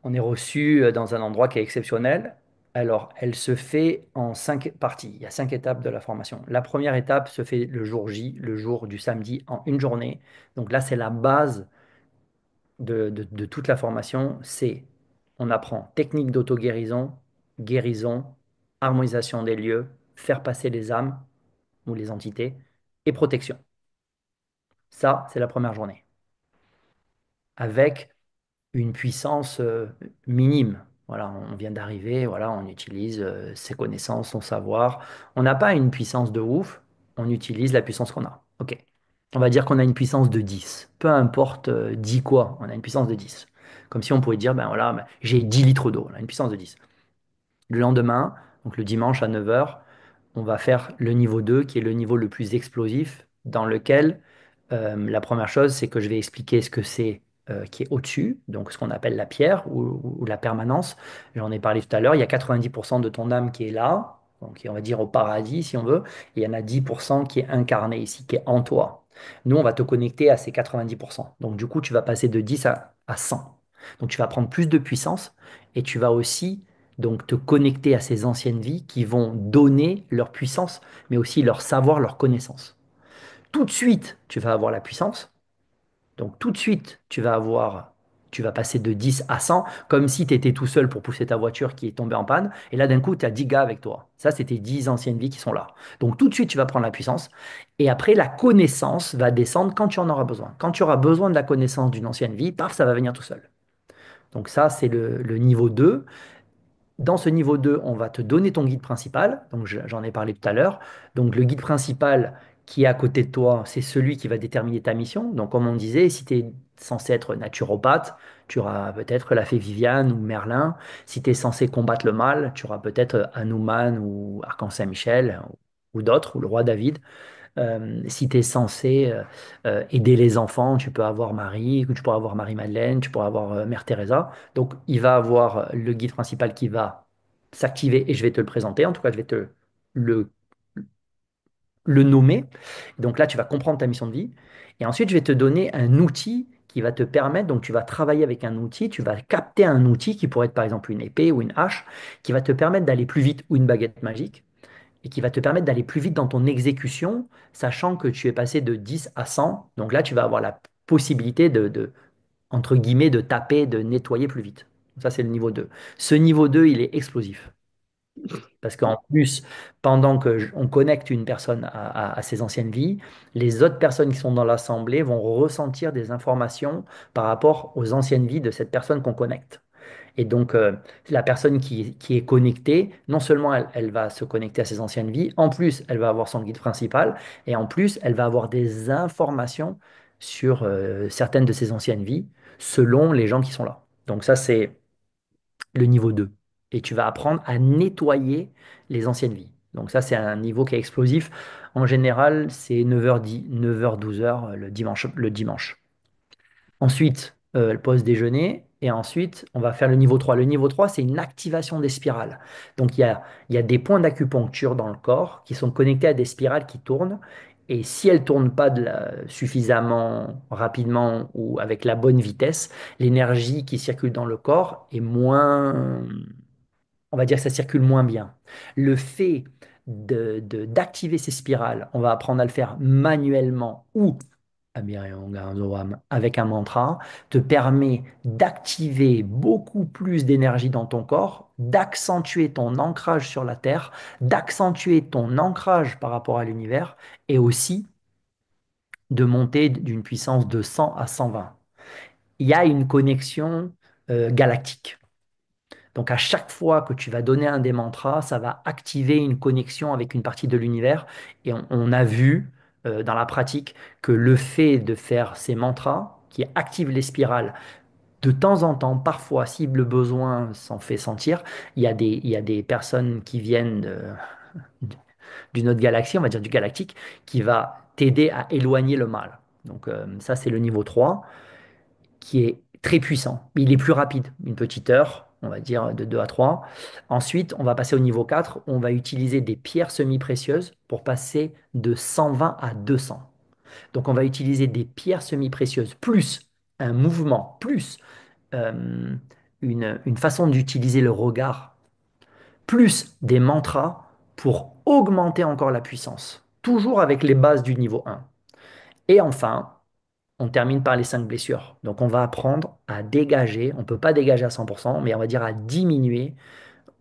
On est reçu dans un endroit qui est exceptionnel. Alors, elle se fait en 5 parties. Il y a 5 étapes de la formation. La première étape se fait le jour J, le jour du samedi, en une journée. Donc là, c'est la base de toute la formation. On apprend technique d'auto-guérison, guérison, harmonisation des lieux, faire passer les âmes ou les entités et protection. Ça, c'est la première journée. Avec une puissance minime. Voilà, on vient d'arriver, voilà, on utilise ses connaissances, son savoir. On n'a pas une puissance de ouf, on utilise la puissance qu'on a. OK. On va dire qu'on a une puissance de 10. Peu importe 10 quoi, on a une puissance de 10. Comme si on pouvait dire, ben voilà, ben, j'ai 10 litres d'eau, on a une puissance de 10. Le lendemain, donc le dimanche à 9h, on va faire le niveau 2, qui est le niveau le plus explosif, dans lequel la première chose, c'est que je vais expliquer ce que c'est qui est au-dessus, donc ce qu'on appelle la pierre ou la permanence. J'en ai parlé tout à l'heure, il y a 90% de ton âme qui est là, donc on va dire au paradis si on veut, et il y en a 10% qui est incarné ici, qui est en toi. Nous, on va te connecter à ces 90%. Donc du coup, tu vas passer de 10 à 100. Donc tu vas prendre plus de puissance et tu vas aussi donc te connecter à ces anciennes vies qui vont donner leur puissance, mais aussi leur savoir, leur connaissance. Tout de suite, tu vas avoir la puissance. Donc tout de suite, tu vas passer de 10 à 100, comme si tu étais tout seul pour pousser ta voiture qui est tombée en panne. Et là, d'un coup, tu as 10 gars avec toi. Ça, c'était 10 anciennes vies qui sont là. Donc tout de suite, tu vas prendre la puissance. Et après, la connaissance va descendre quand tu en auras besoin. Quand tu auras besoin de la connaissance d'une ancienne vie, paf, ça va venir tout seul. Donc ça, c'est le niveau 2. Dans ce niveau 2, on va te donner ton guide principal. Donc, j'en ai parlé tout à l'heure. Donc, le guide principal qui est à côté de toi, c'est celui qui va déterminer ta mission. Donc, comme on disait, si tu es censé être naturopathe, tu auras peut-être la fée Viviane ou Merlin. Si tu es censé combattre le mal, tu auras peut-être Hanuman ou Archange Saint-Michel ou d'autres, ou le roi David. Si tu es censé aider les enfants, tu peux avoir Marie, ou tu pourras avoir Marie-Madeleine, tu pourras avoir Mère Teresa. Donc, il va avoir le guide principal qui va s'activer et je vais te le présenter. En tout cas, je vais te le, le nommer. Donc là, tu vas comprendre ta mission de vie. Et ensuite, je vais te donner un outil qui va te permettre, donc tu vas travailler avec un outil, tu vas capter un outil qui pourrait être par exemple une épée ou une hache, qui va te permettre d'aller plus vite ou une baguette magique et qui va te permettre d'aller plus vite dans ton exécution, sachant que tu es passé de 10 à 100. Donc là, tu vas avoir la possibilité entre guillemets, de taper, de nettoyer plus vite. Ça, c'est le niveau 2. Ce niveau 2, il est explosif. Parce qu'en plus, pendant que on connecte une personne à ses anciennes vies, les autres personnes qui sont dans l'assemblée vont ressentir des informations par rapport aux anciennes vies de cette personne qu'on connecte. Et donc, la personne qui est connectée, non seulement elle va se connecter à ses anciennes vies, en plus, elle va avoir son guide principal, et en plus, elle va avoir des informations sur certaines de ses anciennes vies, selon les gens qui sont là. Donc ça, c'est le niveau 2. Et tu vas apprendre à nettoyer les anciennes vies. Donc ça, c'est un niveau qui est explosif. En général, c'est 9h10, 9h, 12h le dimanche, le dimanche. Ensuite, le pause déjeuner. Et ensuite, on va faire le niveau 3. Le niveau 3, c'est une activation des spirales. Donc, il y a des points d'acupuncture dans le corps qui sont connectés à des spirales qui tournent. Et si elles ne tournent pas suffisamment rapidement ou avec la bonne vitesse, l'énergie qui circule dans le corps est moins, on va dire que ça circule moins bien. Le fait d'activer ces spirales, on va apprendre à le faire manuellement ou avec un mantra, te permet d'activer beaucoup plus d'énergie dans ton corps, d'accentuer ton ancrage sur la Terre, d'accentuer ton ancrage par rapport à l'univers et aussi de monter d'une puissance de 100 à 120. Il y a une connexion galactique. Donc à chaque fois que tu vas donner un des mantras, ça va activer une connexion avec une partie de l'univers. Et on a vu dans la pratique que le fait de faire ces mantras qui activent les spirales, de temps en temps, parfois, si le besoin s'en fait sentir, il y a des personnes qui viennent d'une autre galaxie, on va dire du galactique, qui va t'aider à éloigner le mal. Donc ça, c'est le niveau 3 qui est très puissant. Il est plus rapide, une petite heure. on va dire de 2 à 3. Ensuite, on va passer au niveau 4. On va utiliser des pierres semi-précieuses pour passer de 120 à 200. Donc, on va utiliser des pierres semi-précieuses plus un mouvement, plus euh, une façon d'utiliser le regard, plus des mantras pour augmenter encore la puissance. Toujours avec les bases du niveau 1. Et enfin, on termine par les 5 blessures. Donc, on va apprendre à dégager. On ne peut pas dégager à 100%, mais on va dire à diminuer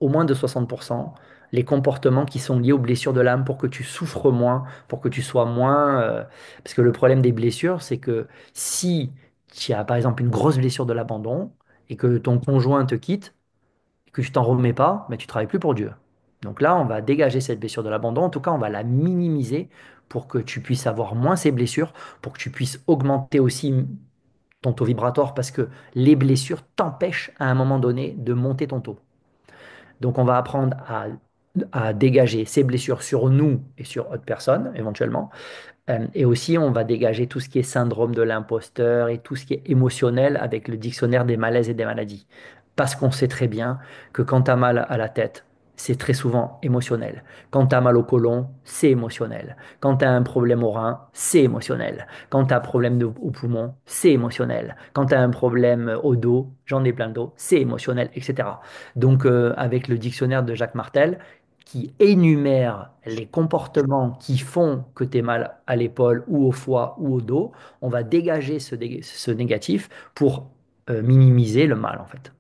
au moins de 60% les comportements qui sont liés aux blessures de l'âme pour que tu souffres moins, pour que tu sois moins... Parce que le problème des blessures, c'est que si tu as par exemple une grosse blessure de l'abandon et que ton conjoint te quitte, et que tu t'en remets pas, mais tu travailles plus pour Dieu. Donc là, on va dégager cette blessure de l'abandon. En tout cas, on va la minimiser pour que tu puisses avoir moins ces blessures, pour que tu puisses augmenter aussi ton taux vibratoire, parce que les blessures t'empêchent à un moment donné de monter ton taux. Donc, on va apprendre à dégager ces blessures sur nous et sur autres personnes, éventuellement. Et aussi, on va dégager tout ce qui est syndrome de l'imposteur et tout ce qui est émotionnel avec le dictionnaire des malaises et des maladies. Parce qu'on sait très bien que quand tu as mal à la tête, c'est très souvent émotionnel. Quand tu as mal au côlon, c'est émotionnel. Quand tu as un problème au rein, c'est émotionnel. Quand tu as un problème au poumon, c'est émotionnel. Quand tu as un problème au dos, j'en ai plein de dos, c'est émotionnel, etc. Donc, avec le dictionnaire de Jacques Martel, qui énumère les comportements qui font que tu es mal à l'épaule ou au foie ou au dos, on va dégager ce négatif pour minimiser le mal en fait.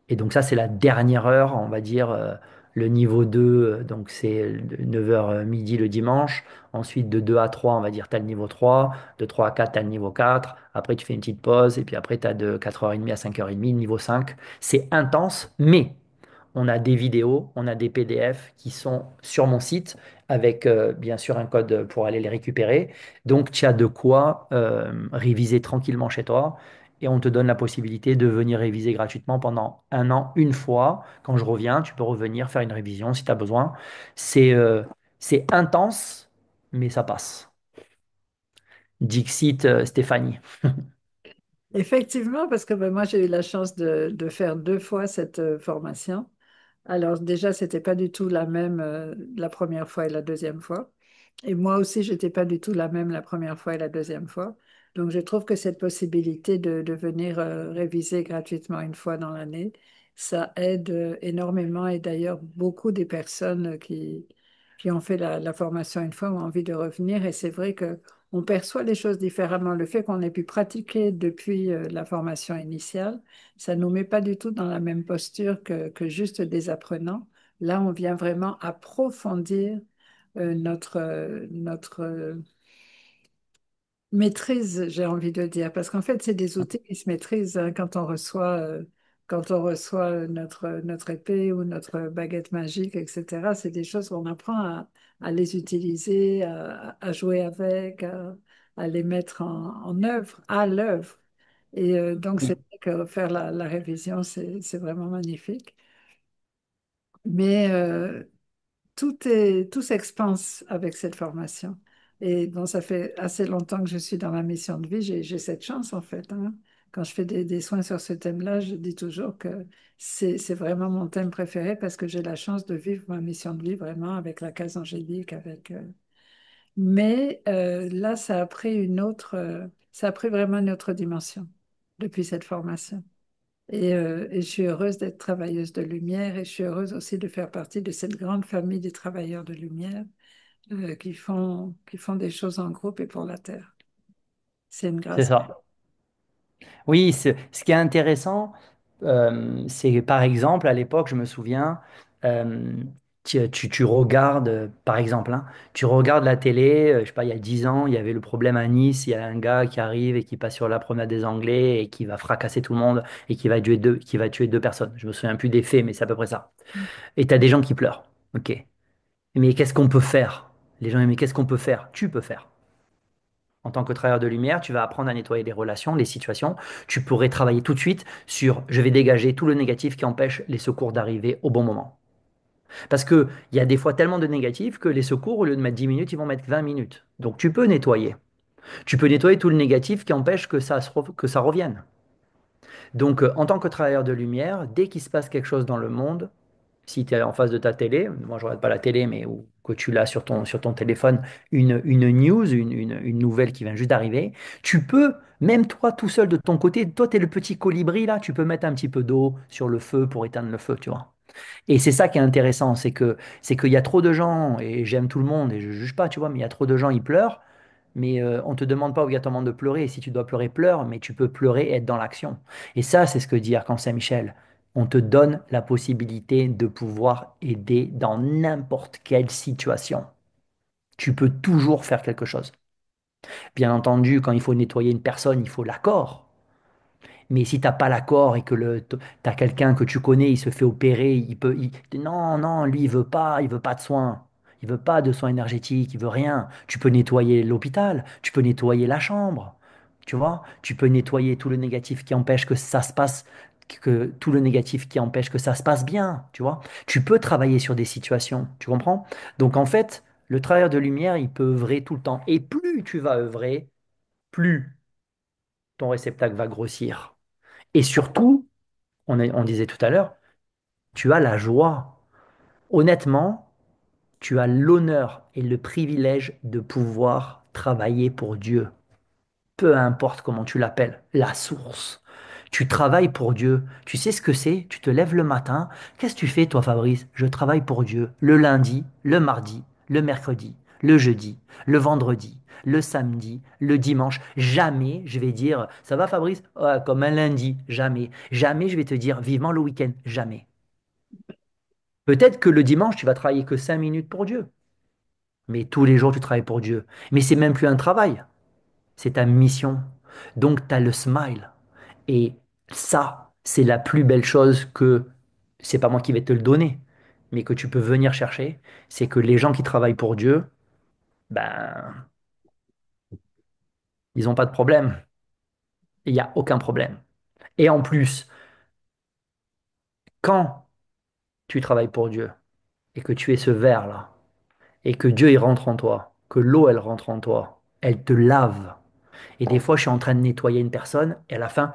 Et donc ça, c'est la dernière heure, on va dire, le niveau 2 donc c'est 9 h midi le dimanche. Ensuite, de 2 à 3 on va dire, tu as le niveau 3. De 3 à 4 tu as le niveau 4. Après, tu fais une petite pause. Et puis après, tu as de 4h30 à 5h30 le niveau 5. C'est intense, mais on a des vidéos, on a des PDF qui sont sur mon site avec bien sûr un code pour aller les récupérer. Donc, tu as de quoi réviser tranquillement chez toi et on te donne la possibilité de venir réviser gratuitement pendant un an, une fois. Quand je reviens, tu peux revenir faire une révision si tu as besoin. C'est c'est intense, mais ça passe. Dixit Stéphanie. Effectivement, parce que ben, moi, j'ai eu la chance de faire 2 fois cette formation. Alors déjà, c'était pas du tout la même la première fois et la deuxième fois. Et moi aussi, j'étais pas du tout la même la première fois et la deuxième fois. Donc, je trouve que cette possibilité de venir réviser gratuitement une fois dans l'année, ça aide énormément. Et d'ailleurs, beaucoup des personnes qui ont fait la formation une fois ont envie de revenir. Et c'est vrai que on perçoit les choses différemment. Le fait qu'on ait pu pratiquer depuis la formation initiale, ça ne nous met pas du tout dans la même posture que juste des apprenants. Là, on vient vraiment approfondir notre maîtrise, j'ai envie de dire, parce qu'en fait, c'est des outils qui se maîtrisent hein, quand on reçoit notre épée ou notre baguette magique, etc. C'est des choses qu'on apprend à les utiliser, à jouer avec, à les mettre en œuvre, à l'œuvre. Et donc, c'est vrai que faire la révision, c'est vraiment magnifique. Mais tout s'expanse avec cette formation. Et bon, ça fait assez longtemps que je suis dans ma mission de vie. J'ai cette chance, en fait, hein. Quand je fais des soins sur ce thème-là, je dis toujours que c'est vraiment mon thème préféré parce que j'ai la chance de vivre ma mission de vie vraiment avec la case angélique, Mais là, ça a pris ça a pris vraiment une autre dimension depuis cette formation. Et je suis heureuse d'être travailleuse de lumière et je suis heureuse aussi de faire partie de cette grande famille des travailleurs de lumière qui font des choses en groupe et pour la Terre. C'est une C'est grâce. ça. Oui, ce qui est intéressant, c'est par exemple, à l'époque, je me souviens, euh, tu regardes, par exemple, hein, tu regardes la télé, je sais pas, il y a 10 ans, il y avait le problème à Nice, il y a un gars qui arrive et qui passe sur la promenade des Anglais et qui va fracasser tout le monde et qui va tuer deux personnes. Je me souviens plus des faits, mais c'est à peu près ça. Et tu as des gens qui pleurent. Ok. Mais qu'est-ce qu'on peut faire? Les gens, mais qu'est-ce qu'on peut faire? Tu peux faire. En tant que travailleur de lumière, tu vas apprendre à nettoyer les relations, les situations. Tu pourrais travailler tout de suite sur je vais dégager tout le négatif qui empêche les secours d'arriver au bon moment. Parce qu'il y a des fois tellement de négatifs que les secours, au lieu de mettre 10 minutes, ils vont mettre 20 minutes. Donc tu peux nettoyer. Tu peux nettoyer tout le négatif qui empêche que ça revienne. Donc, en tant que travailleur de lumière, dès qu'il se passe quelque chose dans le monde, si tu es en face de ta télé, moi je regarde pas la télé, mais ou que tu l'as sur ton téléphone, une news, une nouvelle qui vient juste d'arriver, tu peux, même toi tout seul de ton côté, toi tu es le petit colibri là, tu peux mettre un petit peu d'eau sur le feu pour éteindre le feu, tu vois. Et c'est ça qui est intéressant, c'est qu'il y a trop de gens, et j'aime tout le monde, et je juge pas, tu vois, mais il y a trop de gens, ils pleurent, mais on te demande pas obligatoirement de pleurer. Et si tu dois pleurer, pleure, mais tu peux pleurer et être dans l'action. Et ça, c'est ce que dit Archange Saint-Michel. On te donne la possibilité de pouvoir aider dans n'importe quelle situation. Tu peux toujours faire quelque chose. Bien entendu, quand il faut nettoyer une personne, il faut l'accord. Mais si t'as pas l'accord et que t'as quelqu'un que tu connais, il se fait opérer, non, non, lui, il veut pas de soins. Il veut pas de soins énergétiques, il veut rien. Tu peux nettoyer l'hôpital, tu peux nettoyer la chambre, tu vois. Tu peux nettoyer tout le négatif qui empêche que ça se passe, que tout le négatif qui empêche que ça se passe bien, tu vois. Tu peux travailler sur des situations, tu comprends? Donc en fait, le travailleur de lumière, il peut œuvrer tout le temps. Et plus tu vas œuvrer, plus ton réceptacle va grossir. Et surtout, on disait tout à l'heure, tu as la joie. Honnêtement, tu as l'honneur et le privilège de pouvoir travailler pour Dieu. Peu importe comment tu l'appelles, la source. Tu travailles pour Dieu. Tu sais ce que c'est? Tu te lèves le matin. Qu'est-ce que tu fais, toi, Fabrice? Je travaille pour Dieu. Le lundi, le mardi, le mercredi, le jeudi, le vendredi, le samedi, le dimanche. Jamais je vais dire, ça va, Fabrice? Ouais, comme un lundi. Jamais. Jamais je vais te dire, vivement le week-end. Jamais. Peut-être que le dimanche, tu vas travailler que 5 minutes pour Dieu. Mais tous les jours, tu travailles pour Dieu. Mais c'est même plus un travail. C'est ta mission. Donc, tu as le smile. Et ça, c'est la plus belle chose que, c'est pas moi qui vais te le donner, mais que tu peux venir chercher, c'est que les gens qui travaillent pour Dieu, ben, ils n'ont pas de problème. Il n'y a aucun problème. Et en plus, quand tu travailles pour Dieu et que tu es ce verre-là, et que Dieu il rentre en toi, que l'eau elle rentre en toi, elle te lave. Et des fois, je suis en train de nettoyer une personne et à la fin,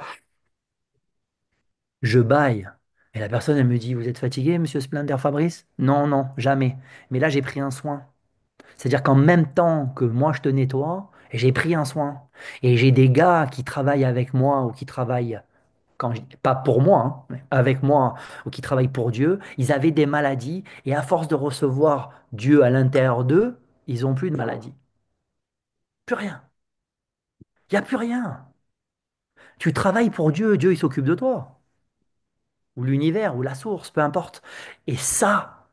je bâille. Et la personne, elle me dit, vous êtes fatigué, monsieur Splendor Fabrice? Non, non, jamais. Mais là, j'ai pris un soin. C'est-à-dire qu'en même temps que moi, je te nettoie, j'ai pris un soin. Et j'ai des gars qui travaillent avec moi ou qui travaillent, pas pour moi, hein, mais avec moi, ou qui travaillent pour Dieu, ils avaient des maladies et à force de recevoir Dieu à l'intérieur d'eux, ils n'ont plus de maladie. Plus rien. Il n'y a plus rien. Tu travailles pour Dieu, Dieu il s'occupe de toi, ou l'univers, ou la source, peu importe. Et ça,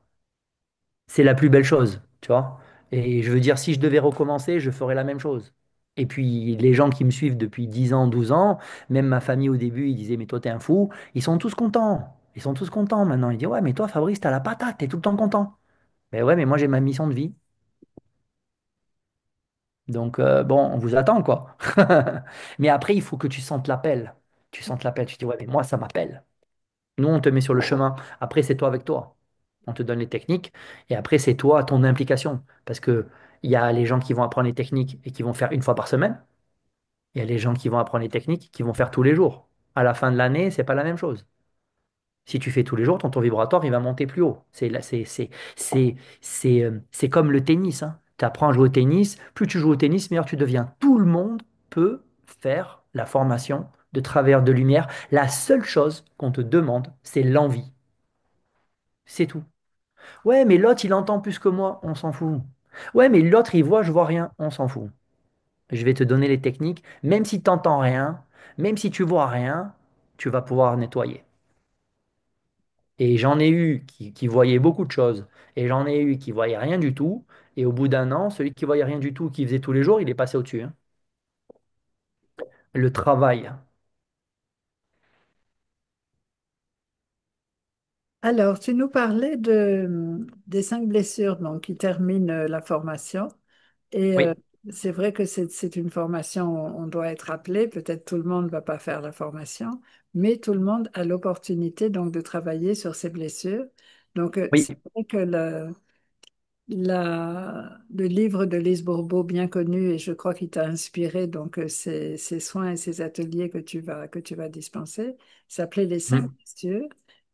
c'est la plus belle chose, tu vois. Et je veux dire, si je devais recommencer, je ferais la même chose. Et puis, les gens qui me suivent depuis 10 ans, 12 ans, même ma famille au début, ils disaient, mais toi, t'es un fou. Ils sont tous contents. Ils sont tous contents maintenant. Ils disent, ouais, mais toi, Fabrice, t'as la patate, t'es tout le temps content. Mais ouais, mais moi, j'ai ma mission de vie. Donc, bon, on vous attend, quoi. Mais après, il faut que tu sentes l'appel. Tu sentes l'appel. Tu dis, ouais, mais moi, ça m'appelle. Nous, on te met sur le chemin. Après, c'est toi avec toi. On te donne les techniques. Et après, c'est toi, ton implication. Parce que il y a les gens qui vont apprendre les techniques et qui vont faire une fois par semaine. Il y a les gens qui vont apprendre les techniques qui vont faire tous les jours. À la fin de l'année, c'est pas la même chose. Si tu fais tous les jours, ton taux vibratoire, il va monter plus haut. C'est comme le tennis, hein. Tu apprends à jouer au tennis. Plus tu joues au tennis, meilleur tu deviens. Tout le monde peut faire la formation de travers de lumière. La seule chose qu'on te demande, c'est l'envie. C'est tout. Ouais, mais l'autre, il entend plus que moi, on s'en fout. Ouais, mais l'autre, il voit, je vois rien, on s'en fout. Je vais te donner les techniques, même si tu n'entends rien, même si tu vois rien, tu vas pouvoir nettoyer. Et j'en ai eu qui voyaient beaucoup de choses, et j'en ai eu qui voyaient rien du tout, et au bout d'un an, celui qui voyait rien du tout, qui faisait tous les jours, il est passé au-dessus, hein. Le travail. Alors, tu nous parlais des 5 blessures donc, qui terminent la formation. Et Oui, c'est vrai que c'est une formation, on doit être appelé. Peut-être tout le monde ne va pas faire la formation, mais tout le monde a l'opportunité donc de travailler sur ses blessures. Donc, oui, c'est vrai que le livre de Lise Bourbeau, bien connu, et je crois qu'il t'a inspiré, donc ces soins et ces ateliers que tu vas dispenser, s'appelait Les cinq Mm. blessures.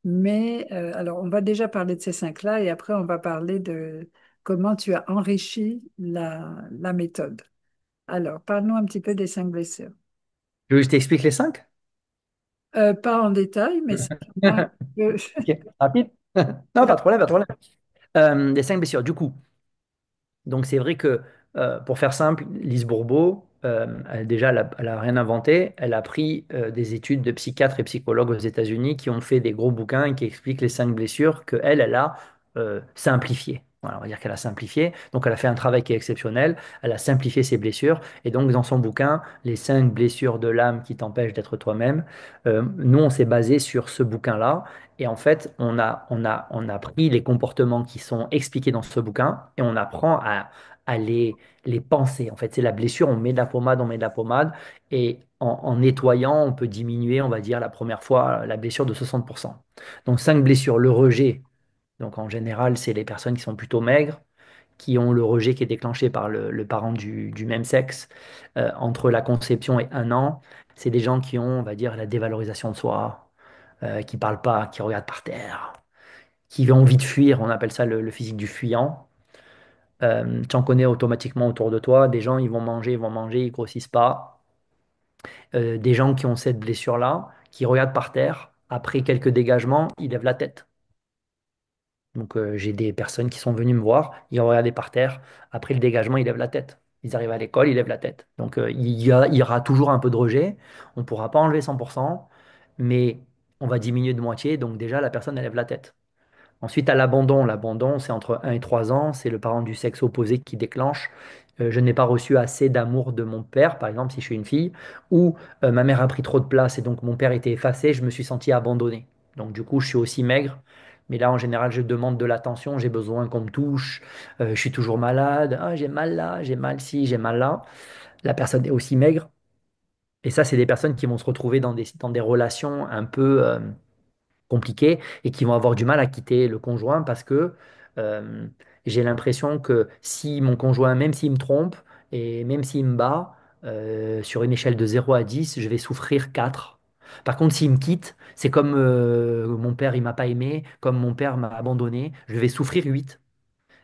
Mais alors, on va déjà parler de ces cinq-là, et après, on va parler de comment tu as enrichi la méthode. Alors, parle-nous un petit peu des cinq blessures. Tu veux que je t'explique les cinq? Pas en détail, mais simplement un peu. Ok, rapide? Non, pas de problème, pas de problème. Les cinq blessures. Du coup, donc c'est vrai que pour faire simple, Lise Bourbeau, déjà, elle a rien inventé. Elle a pris des études de psychiatres et psychologues aux États-Unis qui ont fait des gros bouquins et qui expliquent les cinq blessures que elle a simplifiées. Voilà, on va dire qu'elle a simplifié. Donc, elle a fait un travail qui est exceptionnel. Elle a simplifié ses blessures. Et donc, dans son bouquin, Les cinq blessures de l'âme qui t'empêchent d'être toi-même, nous, on s'est basé sur ce bouquin-là. Et en fait, on a pris les comportements qui sont expliqués dans ce bouquin et on apprend à les penser. En fait, c'est la blessure, on met de la pommade, on met de la pommade. Et en nettoyant, on peut diminuer, on va dire, la première fois, la blessure de 60%. Donc, cinq blessures. Le rejet. Donc, en général, c'est les personnes qui sont plutôt maigres, qui ont le rejet qui est déclenché par le parent du même sexe entre la conception et un an. C'est des gens qui ont, on va dire, la dévalorisation de soi, qui parlent pas, qui regardent par terre, qui ont envie de fuir. On appelle ça le physique du fuyant. Tu en connais automatiquement autour de toi. Des gens, ils vont manger, ils grossissent pas. Des gens qui ont cette blessure-là, qui regardent par terre. Après quelques dégagements, ils lèvent la tête. Donc j'ai des personnes qui sont venues me voir, ils regardaient par terre. Après le dégagement, ils lèvent la tête. Ils arrivent à l'école, ils lèvent la tête. Donc il y aura toujours un peu de rejet. On ne pourra pas enlever 100%, mais on va diminuer de moitié. Donc déjà, la personne, elle lève la tête. Ensuite, à l'abandon. L'abandon, c'est entre 1 et 3 ans. C'est le parent du sexe opposé qui déclenche. Je n'ai pas reçu assez d'amour de mon père, par exemple, si je suis une fille, ou ma mère a pris trop de place et donc mon père était effacé, je me suis senti abandonné. Donc du coup, je suis aussi maigre. Mais là, en général, je demande de l'attention, j'ai besoin qu'on me touche, je suis toujours malade, ah, j'ai mal là, j'ai mal ci, j'ai mal là. La personne est aussi maigre. Et ça, c'est des personnes qui vont se retrouver dans des relations un peu compliquées et qui vont avoir du mal à quitter le conjoint parce que euh, j'ai l'impression que si mon conjoint, même s'il me trompe et même s'il me bat, sur une échelle de 0 à 10, je vais souffrir 4. Par contre, s'il me quitte, c'est comme mon père, il m'a pas aimé, comme mon père m'a abandonné, je vais souffrir 8.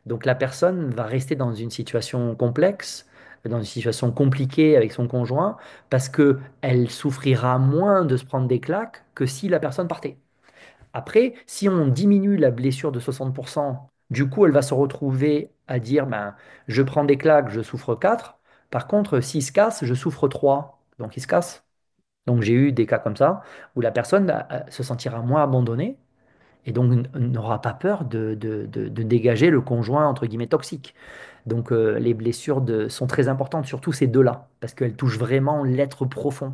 Donc la personne va rester dans une situation complexe, dans une situation compliquée avec son conjoint, parce que elle souffrira moins de se prendre des claques que si la personne partait. Après, si on diminue la blessure de 60%, du coup, elle va se retrouver à dire, ben, je prends des claques, je souffre 4. Par contre, s'il se casse, je souffre 3. Donc, il se casse. Donc, j'ai eu des cas comme ça où la personne se sentira moins abandonnée et donc n'aura pas peur de dégager le conjoint, entre guillemets, toxique. Donc, les blessures sont très importantes, surtout ces deux-là, parce qu'elles touchent vraiment l'être profond.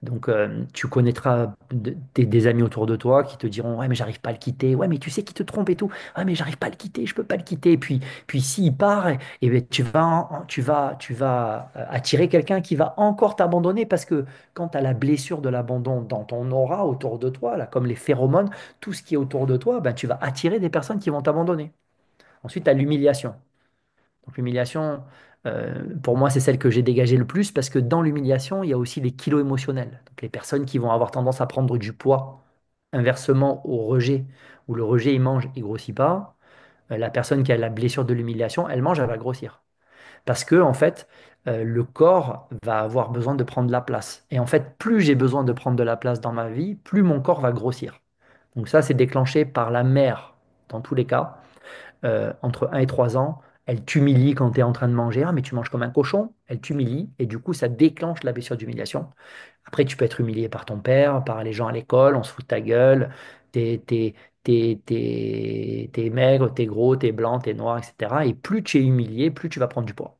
Donc, tu connaîtras des amis autour de toi qui te diront, ouais, mais j'arrive pas à le quitter. Ouais, mais tu sais qu'il te trompe et tout. Ouais, mais j'arrive pas à le quitter, je peux pas le quitter. Et puis s'il part, et ben, tu vas attirer quelqu'un qui va encore t'abandonner parce que quand tu as la blessure de l'abandon dans ton aura autour de toi, là, comme les phéromones, tout ce qui est autour de toi, ben, tu vas attirer des personnes qui vont t'abandonner. Ensuite, tu as l'humiliation. Donc l'humiliation, pour moi, c'est celle que j'ai dégagée le plus parce que dans l'humiliation, il y a aussi les kilos émotionnels. Donc les personnes qui vont avoir tendance à prendre du poids, inversement au rejet, où le rejet, il mange, il grossit pas. La personne qui a la blessure de l'humiliation, elle mange, elle va grossir. Parce que, en fait, le corps va avoir besoin de prendre la place. Et en fait, plus j'ai besoin de prendre de la place dans ma vie, plus mon corps va grossir. Donc ça, c'est déclenché par la mère, dans tous les cas entre 1 et 3 ans, elle t'humilie quand tu es en train de manger. Ah, mais tu manges comme un cochon. Elle t'humilie et du coup, ça déclenche la blessure d'humiliation. Après, tu peux être humilié par ton père, par les gens à l'école, on se fout de ta gueule. T'es maigre, t'es gros, t'es blanc, t'es noir, etc. Et plus tu es humilié, plus tu vas prendre du poids.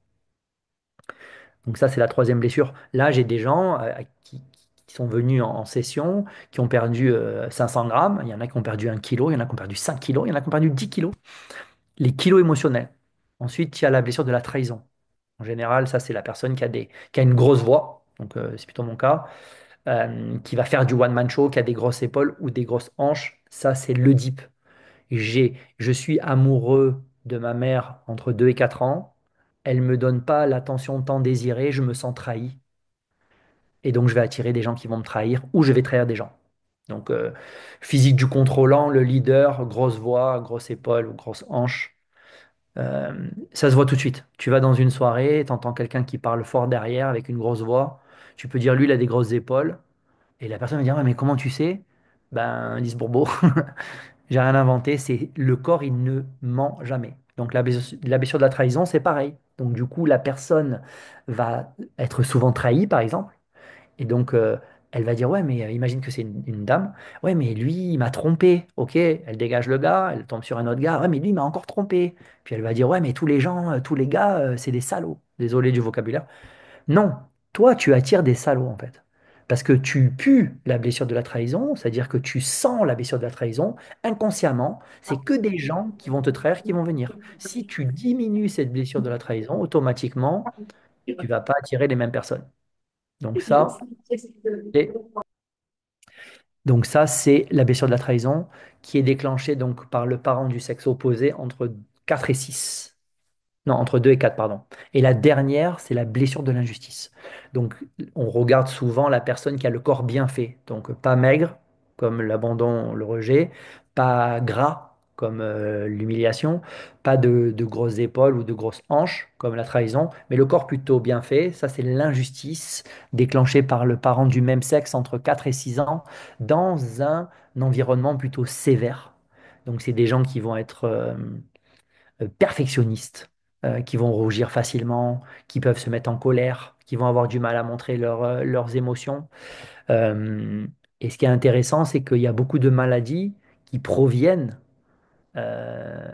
Donc ça, c'est la troisième blessure. Là, j'ai des gens qui sont venus en session, qui ont perdu 500 grammes. Il y en a qui ont perdu 1 kilo, il y en a qui ont perdu 5 kilos, il y en a qui ont perdu 10 kilos. Les kilos émotionnels. Ensuite, il y a la blessure de la trahison. En général, ça, c'est la personne qui a une grosse voix, donc c'est plutôt mon cas, qui va faire du one-man show, qui a des grosses épaules ou des grosses hanches. Ça, c'est l'Oedipe. Je suis amoureux. de ma mère entre 2 et 4 ans, elle me donne pas l'attention tant désirée, je me sens trahi. Et donc, je vais attirer des gens qui vont me trahir ou je vais trahir des gens. Donc, physique du contrôlant, le leader, grosse voix, grosse épaule ou grosse hanche. Euh, Ça se voit tout de suite. Tu vas dans une soirée, tu entends quelqu'un qui parle fort derrière avec une grosse voix. Tu peux dire, lui, il a des grosses épaules. Et la personne va dire, ouais, mais comment tu sais? Ben, 10 bourbeau. J'ai rien inventé. C'est le corps, il ne ment jamais. Donc, la blessure de la trahison, c'est pareil. Donc, du coup, la personne va être souvent trahie, par exemple. Et donc, elle va dire, ouais, mais imagine que c'est une dame. Ouais, mais lui, il m'a trompé. Ok, elle dégage le gars, elle tombe sur un autre gars. Ouais, mais lui, il m'a encore trompé. Puis elle va dire, ouais, mais tous les gens, tous les gars, c'est des salauds. Désolé du vocabulaire. Non, toi, tu attires des salauds, en fait. Parce que tu pues la blessure de la trahison, c'est-à-dire que tu sens la blessure de la trahison inconsciemment. C'est que des gens qui vont te trahir, qui vont venir. Si tu diminues cette blessure de la trahison, automatiquement, tu vas pas attirer les mêmes personnes. Donc c'est Donc ça, c'est la blessure de la trahison qui est déclenchée donc par le parent du sexe opposé entre 4 et 6. Non, entre 2 et 4 pardon. Et la dernière, c'est la blessure de l'injustice. Donc on regarde souvent la personne qui a le corps bien fait. Donc pas maigre, comme l'abandon, le rejet, pas gras, comme l'humiliation, pas de grosses épaules ou de grosses hanches, comme la trahison, mais le corps plutôt bien fait. Ça, c'est l'injustice déclenchée par le parent du même sexe entre 4 et 6 ans dans un environnement plutôt sévère. Donc, c'est des gens qui vont être perfectionnistes, qui vont rougir facilement, qui peuvent se mettre en colère, qui vont avoir du mal à montrer leurs émotions. Euh, et ce qui est intéressant, c'est qu'il y a beaucoup de maladies qui proviennent euh,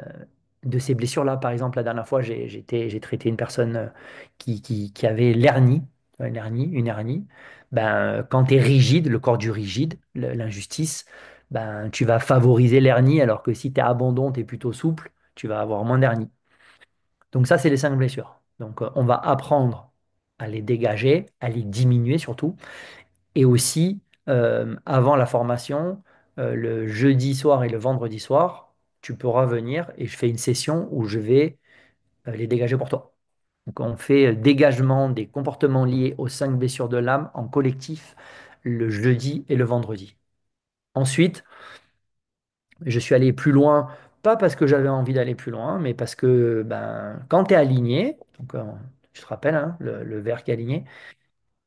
de ces blessures-là. Par exemple, la dernière fois, j'ai traité une personne qui avait l'hernie, une hernie. Ben, quand tu es rigide, le corps du rigide, l'injustice, ben, tu vas favoriser l'hernie, alors que si tu es abondant, tu es plutôt souple, tu vas avoir moins d'hernie. Donc ça, c'est les 5 blessures. Donc on va apprendre à les dégager, à les diminuer surtout. Et aussi, avant la formation, le jeudi soir et le vendredi soir, tu pourras venir et je fais une session où je vais les dégager pour toi. Donc on fait dégagement des comportements liés aux 5 blessures de l'âme en collectif le jeudi et le vendredi. Ensuite, je suis allé plus loin, pas parce que j'avais envie d'aller plus loin, mais parce que ben, quand tu es aligné, donc, tu te rappelles, hein, le verre qui est aligné,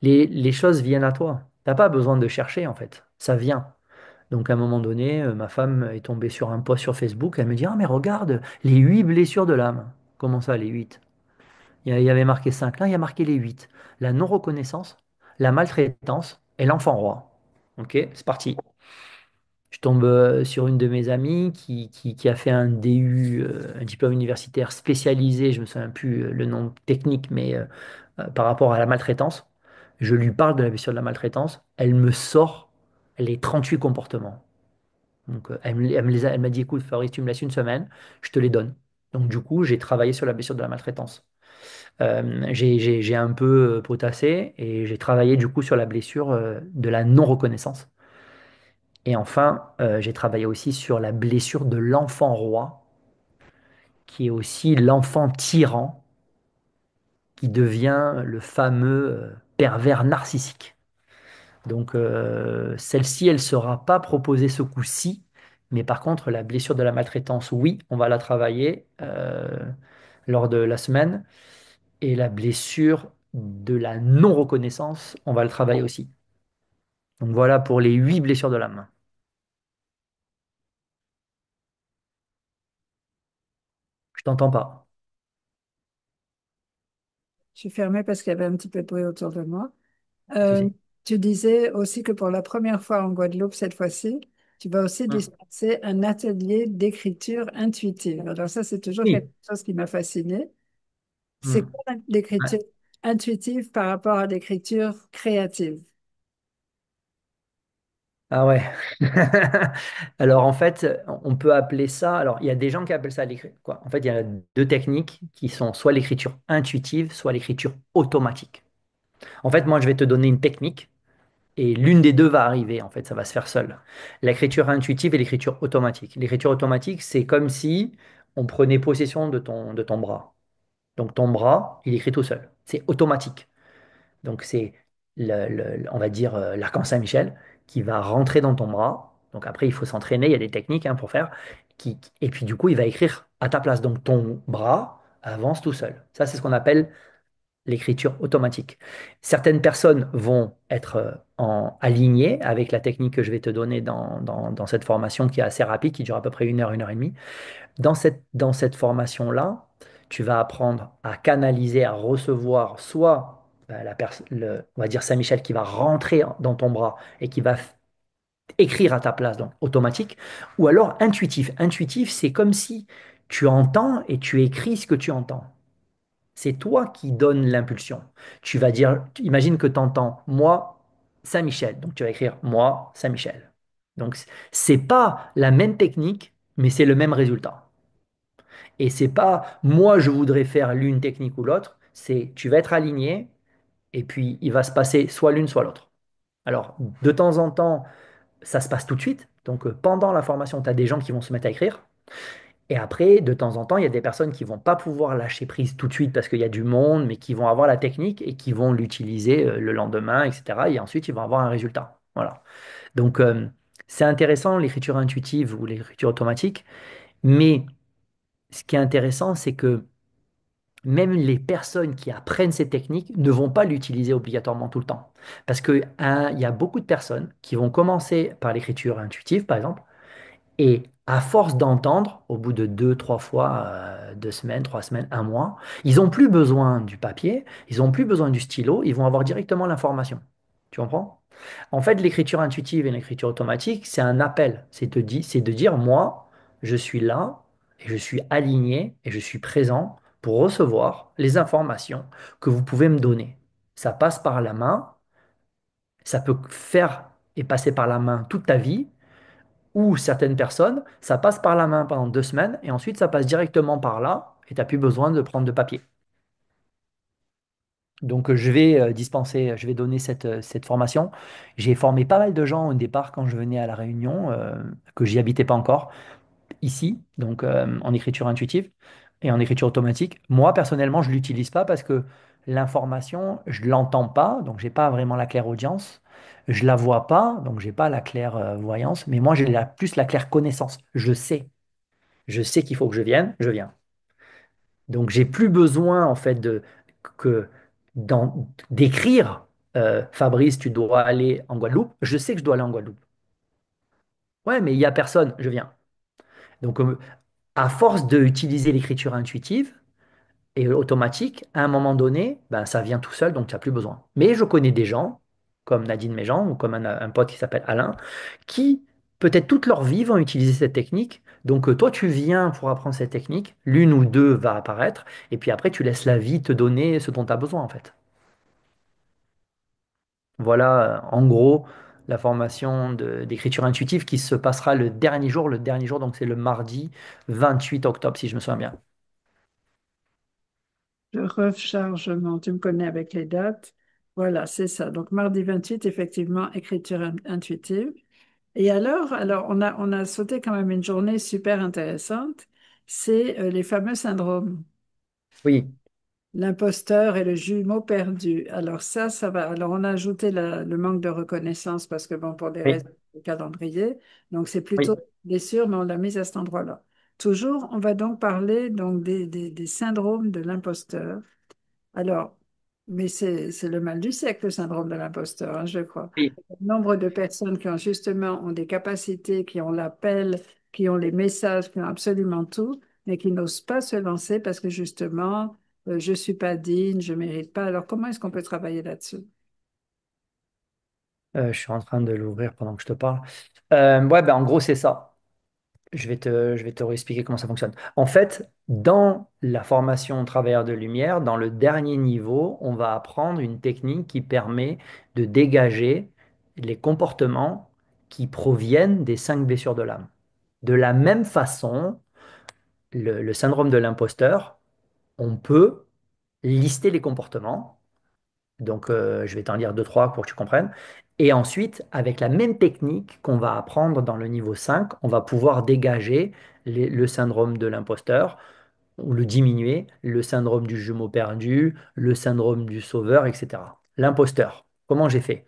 les choses viennent à toi. T'as pas besoin de chercher en fait, ça vient. Donc à un moment donné, ma femme est tombée sur un post sur Facebook, elle me dit, ah mais regarde, les 8 blessures de l'âme. Comment ça, les 8? Il y avait marqué 5, là il y a marqué les 8. La non-reconnaissance, la maltraitance et l'enfant roi. Ok, c'est parti. Je tombe sur une de mes amies qui a fait un DU, un diplôme universitaire spécialisé, je me souviens plus le nom technique, mais par rapport à la maltraitance. Je lui parle de la blessure de la maltraitance. Elle me sort les 38 comportements. Donc, elle m'a dit, écoute, Fabrice, tu me laisses une semaine, je te les donne. Donc, du coup, j'ai travaillé sur la blessure de la maltraitance. J'ai un peu potassé et j'ai travaillé du coup sur la blessure de la non-reconnaissance. Et enfin, j'ai travaillé aussi sur la blessure de l'enfant roi, qui est aussi l'enfant tyran, qui devient le fameux pervers narcissique. Donc celle-ci, elle ne sera pas proposée ce coup-ci, mais par contre, la blessure de la maltraitance, oui, on va la travailler lors de la semaine. Et la blessure de la non-reconnaissance, on va le travailler aussi. Donc voilà pour les 8 blessures de l'âme. Je t'entends pas. Je suis fermée parce qu'il y avait un petit peu de bruit autour de moi. Pas de Euh, souci. Tu disais aussi que pour la première fois en Guadeloupe cette fois-ci, tu vas aussi Hum. dispenser un atelier d'écriture intuitive. Alors ça, c'est toujours quelque Oui. chose qui m'a fascinée. C'est Hum. quoi Ouais. l'écriture intuitive par rapport à l'écriture créative? Ah ouais. Alors en fait, on peut appeler ça. Alors il y a des gens qui appellent ça l'écriture. Quoi. En fait, il y a 2 techniques qui sont soit l'écriture intuitive, soit l'écriture automatique. En fait, moi, je vais te donner une technique et l'une des deux va arriver. En fait, ça va se faire seul. L'écriture intuitive et l'écriture automatique. L'écriture automatique, c'est comme si on prenait possession de ton bras. Donc ton bras, il écrit tout seul. C'est automatique. Donc c'est, on va dire, l'arc-en Saint-Michel qui va rentrer dans ton bras. Donc après, il faut s'entraîner, il y a des techniques pour faire. Et puis du coup, il va écrire à ta place. Donc ton bras avance tout seul. Ça, c'est ce qu'on appelle l'écriture automatique. Certaines personnes vont être alignées avec la technique que je vais te donner dans cette formation qui est assez rapide, qui dure à peu près une heure et demie. Dans cette formation-là, tu vas apprendre à canaliser, à recevoir soit on va dire Saint-Michel qui va rentrer dans ton bras et qui va écrire à ta place, donc automatique, ou alors intuitif. Intuitif, c'est comme si tu entends et tu écris ce que tu entends. C'est toi qui donnes l'impulsion. Tu vas dire, imagine que tu entends moi, Saint-Michel. Donc tu vas écrire moi, Saint-Michel. Donc c'est pas la même technique, mais c'est le même résultat. Et c'est pas moi je voudrais faire l'une technique ou l'autre, c'est tu vas être aligné et puis il va se passer soit l'une soit l'autre. Alors de temps en temps, ça se passe tout de suite. Donc pendant la formation, tu as des gens qui vont se mettre à écrire. Et après, de temps en temps, il y a des personnes qui vont pas pouvoir lâcher prise tout de suite parce qu'il y a du monde, mais qui vont avoir la technique et qui vont l'utiliser le lendemain, etc. Et ensuite, ils vont avoir un résultat. Voilà. Donc, c'est intéressant l'écriture intuitive ou l'écriture automatique, mais ce qui est intéressant, c'est que même les personnes qui apprennent ces techniques ne vont pas l'utiliser obligatoirement tout le temps. Parce que, il y a beaucoup de personnes qui vont commencer par l'écriture intuitive, par exemple, et à force d'entendre, au bout de deux, trois fois, 2 semaines, 3 semaines, un mois, ils n'ont plus besoin du papier, ils n'ont plus besoin du stylo, ils vont avoir directement l'information. Tu comprends? En fait, l'écriture intuitive et l'écriture automatique, c'est un appel. C'est de dire, moi, je suis là et je suis aligné et je suis présent pour recevoir les informations que vous pouvez me donner. Ça passe par la main, ça peut faire et passer par la main toute ta vie, ou certaines personnes, ça passe par la main pendant 2 semaines et ensuite ça passe directement par là et tu n'as plus besoin de prendre de papier. Donc je vais dispenser, je vais donner cette formation. J'ai formé pas mal de gens au départ quand je venais à La Réunion, que j'y habitais pas encore, ici, donc en écriture intuitive et en écriture automatique. Moi, personnellement, je ne l'utilise pas parce que l'information, je ne l'entends pas, donc j'ai pas vraiment la claire-audience. Je la vois pas, donc j'ai pas la claire-voyance, mais moi j'ai plus la claire-connaissance. Je sais qu'il faut que je vienne, je viens. Donc, j'ai plus besoin, en fait, que d'écrire Fabrice, tu dois aller en Guadeloupe. Je sais que je dois aller en Guadeloupe. Ouais, mais il n'y a personne, je viens. Donc, à force d'utiliser l'écriture intuitive et automatique, à un moment donné, ben, ça vient tout seul, donc tu n'as plus besoin. Mais je connais des gens, comme Nadine Méjean ou comme un pote qui s'appelle Alain, qui, peut-être toute leur vie, vont utiliser cette technique. Donc, toi, tu viens pour apprendre cette technique, l'une ou deux va apparaître, et puis après, tu laisses la vie te donner ce dont tu as besoin, en fait. Voilà, en gros, la formation d'écriture intuitive qui se passera le dernier jour. Le dernier jour, donc c'est le mardi 28 octobre, si je me souviens bien. Le rechargement, tu me connais avec les dates. Voilà, c'est ça. Donc, mardi 28, effectivement, écriture intuitive. Et alors on a sauté quand même une journée super intéressante. C'est les fameux syndromes. Oui, L'imposteur et le jumeau perdu. Alors ça va. Alors on a ajouté le manque de reconnaissance parce que bon, pour des oui, raisons de calendrier, donc c'est oui. plutôt des sûr, mais on l'a mise à cet endroit-là. Toujours, on va donc parler donc des syndromes de l'imposteur. Alors, mais c'est le mal du siècle, le syndrome de l'imposteur, hein, je crois. Oui. Le nombre de personnes qui ont justement ont des capacités, qui ont l'appel, qui ont les messages, qui ont absolument tout, mais qui n'osent pas se lancer parce que justement, je suis pas digne, je mérite pas. Alors, comment est-ce qu'on peut travailler là-dessus? Je suis en train de l'ouvrir pendant que je te parle. Ouais, ben, en gros, c'est ça. Je vais te réexpliquer comment ça fonctionne. En fait, dans la formation travailleur de lumière, dans le dernier niveau, on va apprendre une technique qui permet de dégager les comportements qui proviennent des 5 blessures de l'âme. De la même façon, le syndrome de l'imposteur, on peut lister les comportements Donc, je vais t'en lire deux, trois pour que tu comprennes. Et ensuite, avec la même technique qu'on va apprendre dans le niveau 5, on va pouvoir dégager le syndrome de l'imposteur ou le diminuer, le syndrome du jumeau perdu, le syndrome du sauveur, etc. L'imposteur, comment j'ai fait?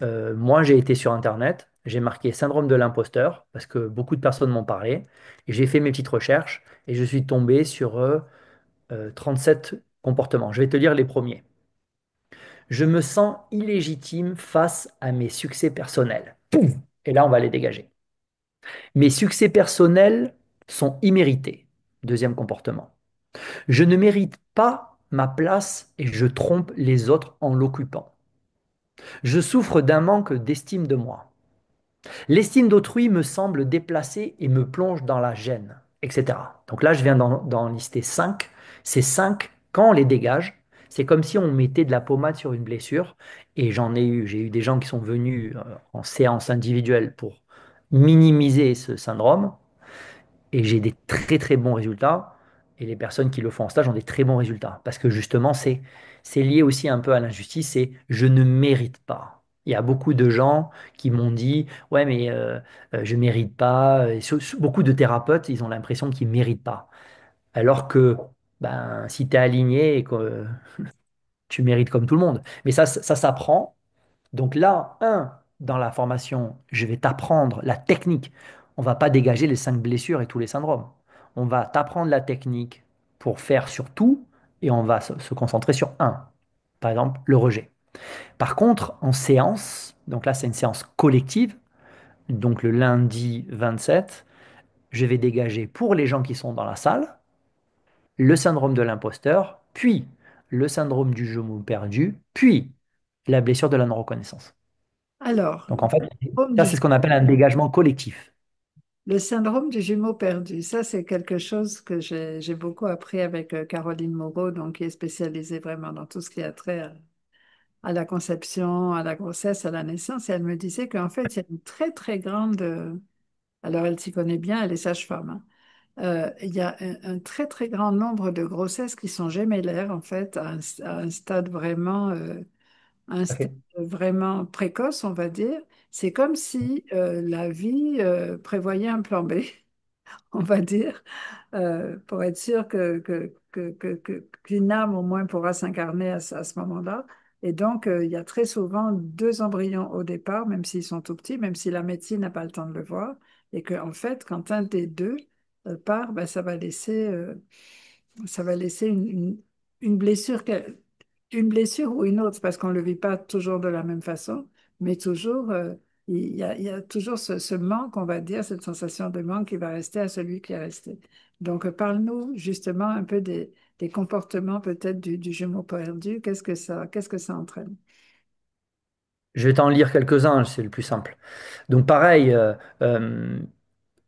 Moi, j'ai été sur Internet, j'ai marqué syndrome de l'imposteur parce que beaucoup de personnes m'ont parlé. Et j'ai fait mes petites recherches et je suis tombé sur 37 comportements. Je vais te lire les premiers. Je me sens illégitime face à mes succès personnels. Pouf. Et là, on va les dégager. Mes succès personnels sont immérités. Deuxième comportement. Je ne mérite pas ma place et je trompe les autres en l'occupant. Je souffre d'un manque d'estime de moi. L'estime d'autrui me semble déplacée et me plonge dans la gêne, etc. Donc là, je viens d'en lister 5. Ces 5, quand on les dégage, c'est comme si on mettait de la pommade sur une blessure. Et j'ai eu des gens qui sont venus en séance individuelle pour minimiser ce syndrome. Et j'ai des très très bons résultats. Et les personnes qui le font en stage ont des très bons résultats. Parce que justement, c'est lié aussi un peu à l'injustice, c'est je ne mérite pas. Il y a beaucoup de gens qui m'ont dit, ouais, mais je mérite pas. Et beaucoup de thérapeutes, ils ont l'impression qu'ils ne méritent pas. Alors que ben, si tu es aligné et que tu mérites comme tout le monde. Mais ça s'apprend. Donc là, dans la formation, je vais t'apprendre la technique. On va pas dégager les 5 blessures et tous les syndromes. On va t'apprendre la technique pour faire sur tout et on va se concentrer sur un. Par exemple, le rejet. Par contre, en séance, donc là, c'est une séance collective. Donc le lundi 27, je vais dégager pour les gens qui sont dans la salle le syndrome de l'imposteur, puis le syndrome du jumeau perdu, puis la blessure de la non-reconnaissance. Alors, Donc en fait, syndrome ça du c'est ce qu'on appelle un dégagement collectif. Le syndrome du jumeau perdu, ça c'est quelque chose que j'ai beaucoup appris avec Caroline Moreau, donc qui est spécialisée vraiment dans tout ce qui a trait à la conception, à la grossesse, à la naissance. Et elle me disait qu'en fait, il y a une très très grande, alors elle s'y connaît bien, elle est sage-femme, hein. Il y a un très très grand nombre de grossesses qui sont gémellaires en fait à un stade vraiment, un stade Ok. vraiment précoce, on va dire. C'est comme si la vie prévoyait un plan B, on va dire, pour être sûr qu'une âme au moins pourra s'incarner à ce moment-là. Et donc, il y a très souvent deux embryons au départ, même s'ils sont tout petits, même si la médecine n'a pas le temps de le voir. Et qu'en en fait, quand un des deux part, ben, ça va laisser une blessure, une blessure ou une autre, parce qu'on ne le vit pas toujours de la même façon, mais toujours, il y a toujours ce manque, on va dire, cette sensation de manque qui va rester à celui qui est resté. Donc, parle-nous justement un peu des comportements peut-être du jumeau perdu. Qu'est-ce que ça entraîne? Je vais t'en lire quelques-uns, c'est le plus simple. Donc pareil,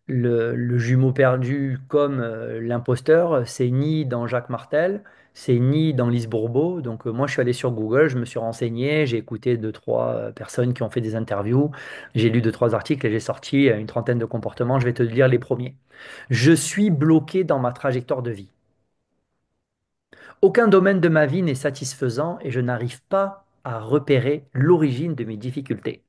le jumeau perdu comme l'imposteur, c'est ni dans Jacques Martel, c'est ni dans Lise Bourbeau. Donc moi, je suis allé sur Google, je me suis renseigné, j'ai écouté deux, trois personnes qui ont fait des interviews, j'ai lu deux, trois articles et j'ai sorti une trentaine de comportements. Je vais te lire les premiers. Je suis bloqué dans ma trajectoire de vie. Aucun domaine de ma vie n'est satisfaisant et je n'arrive pas à repérer l'origine de mes difficultés.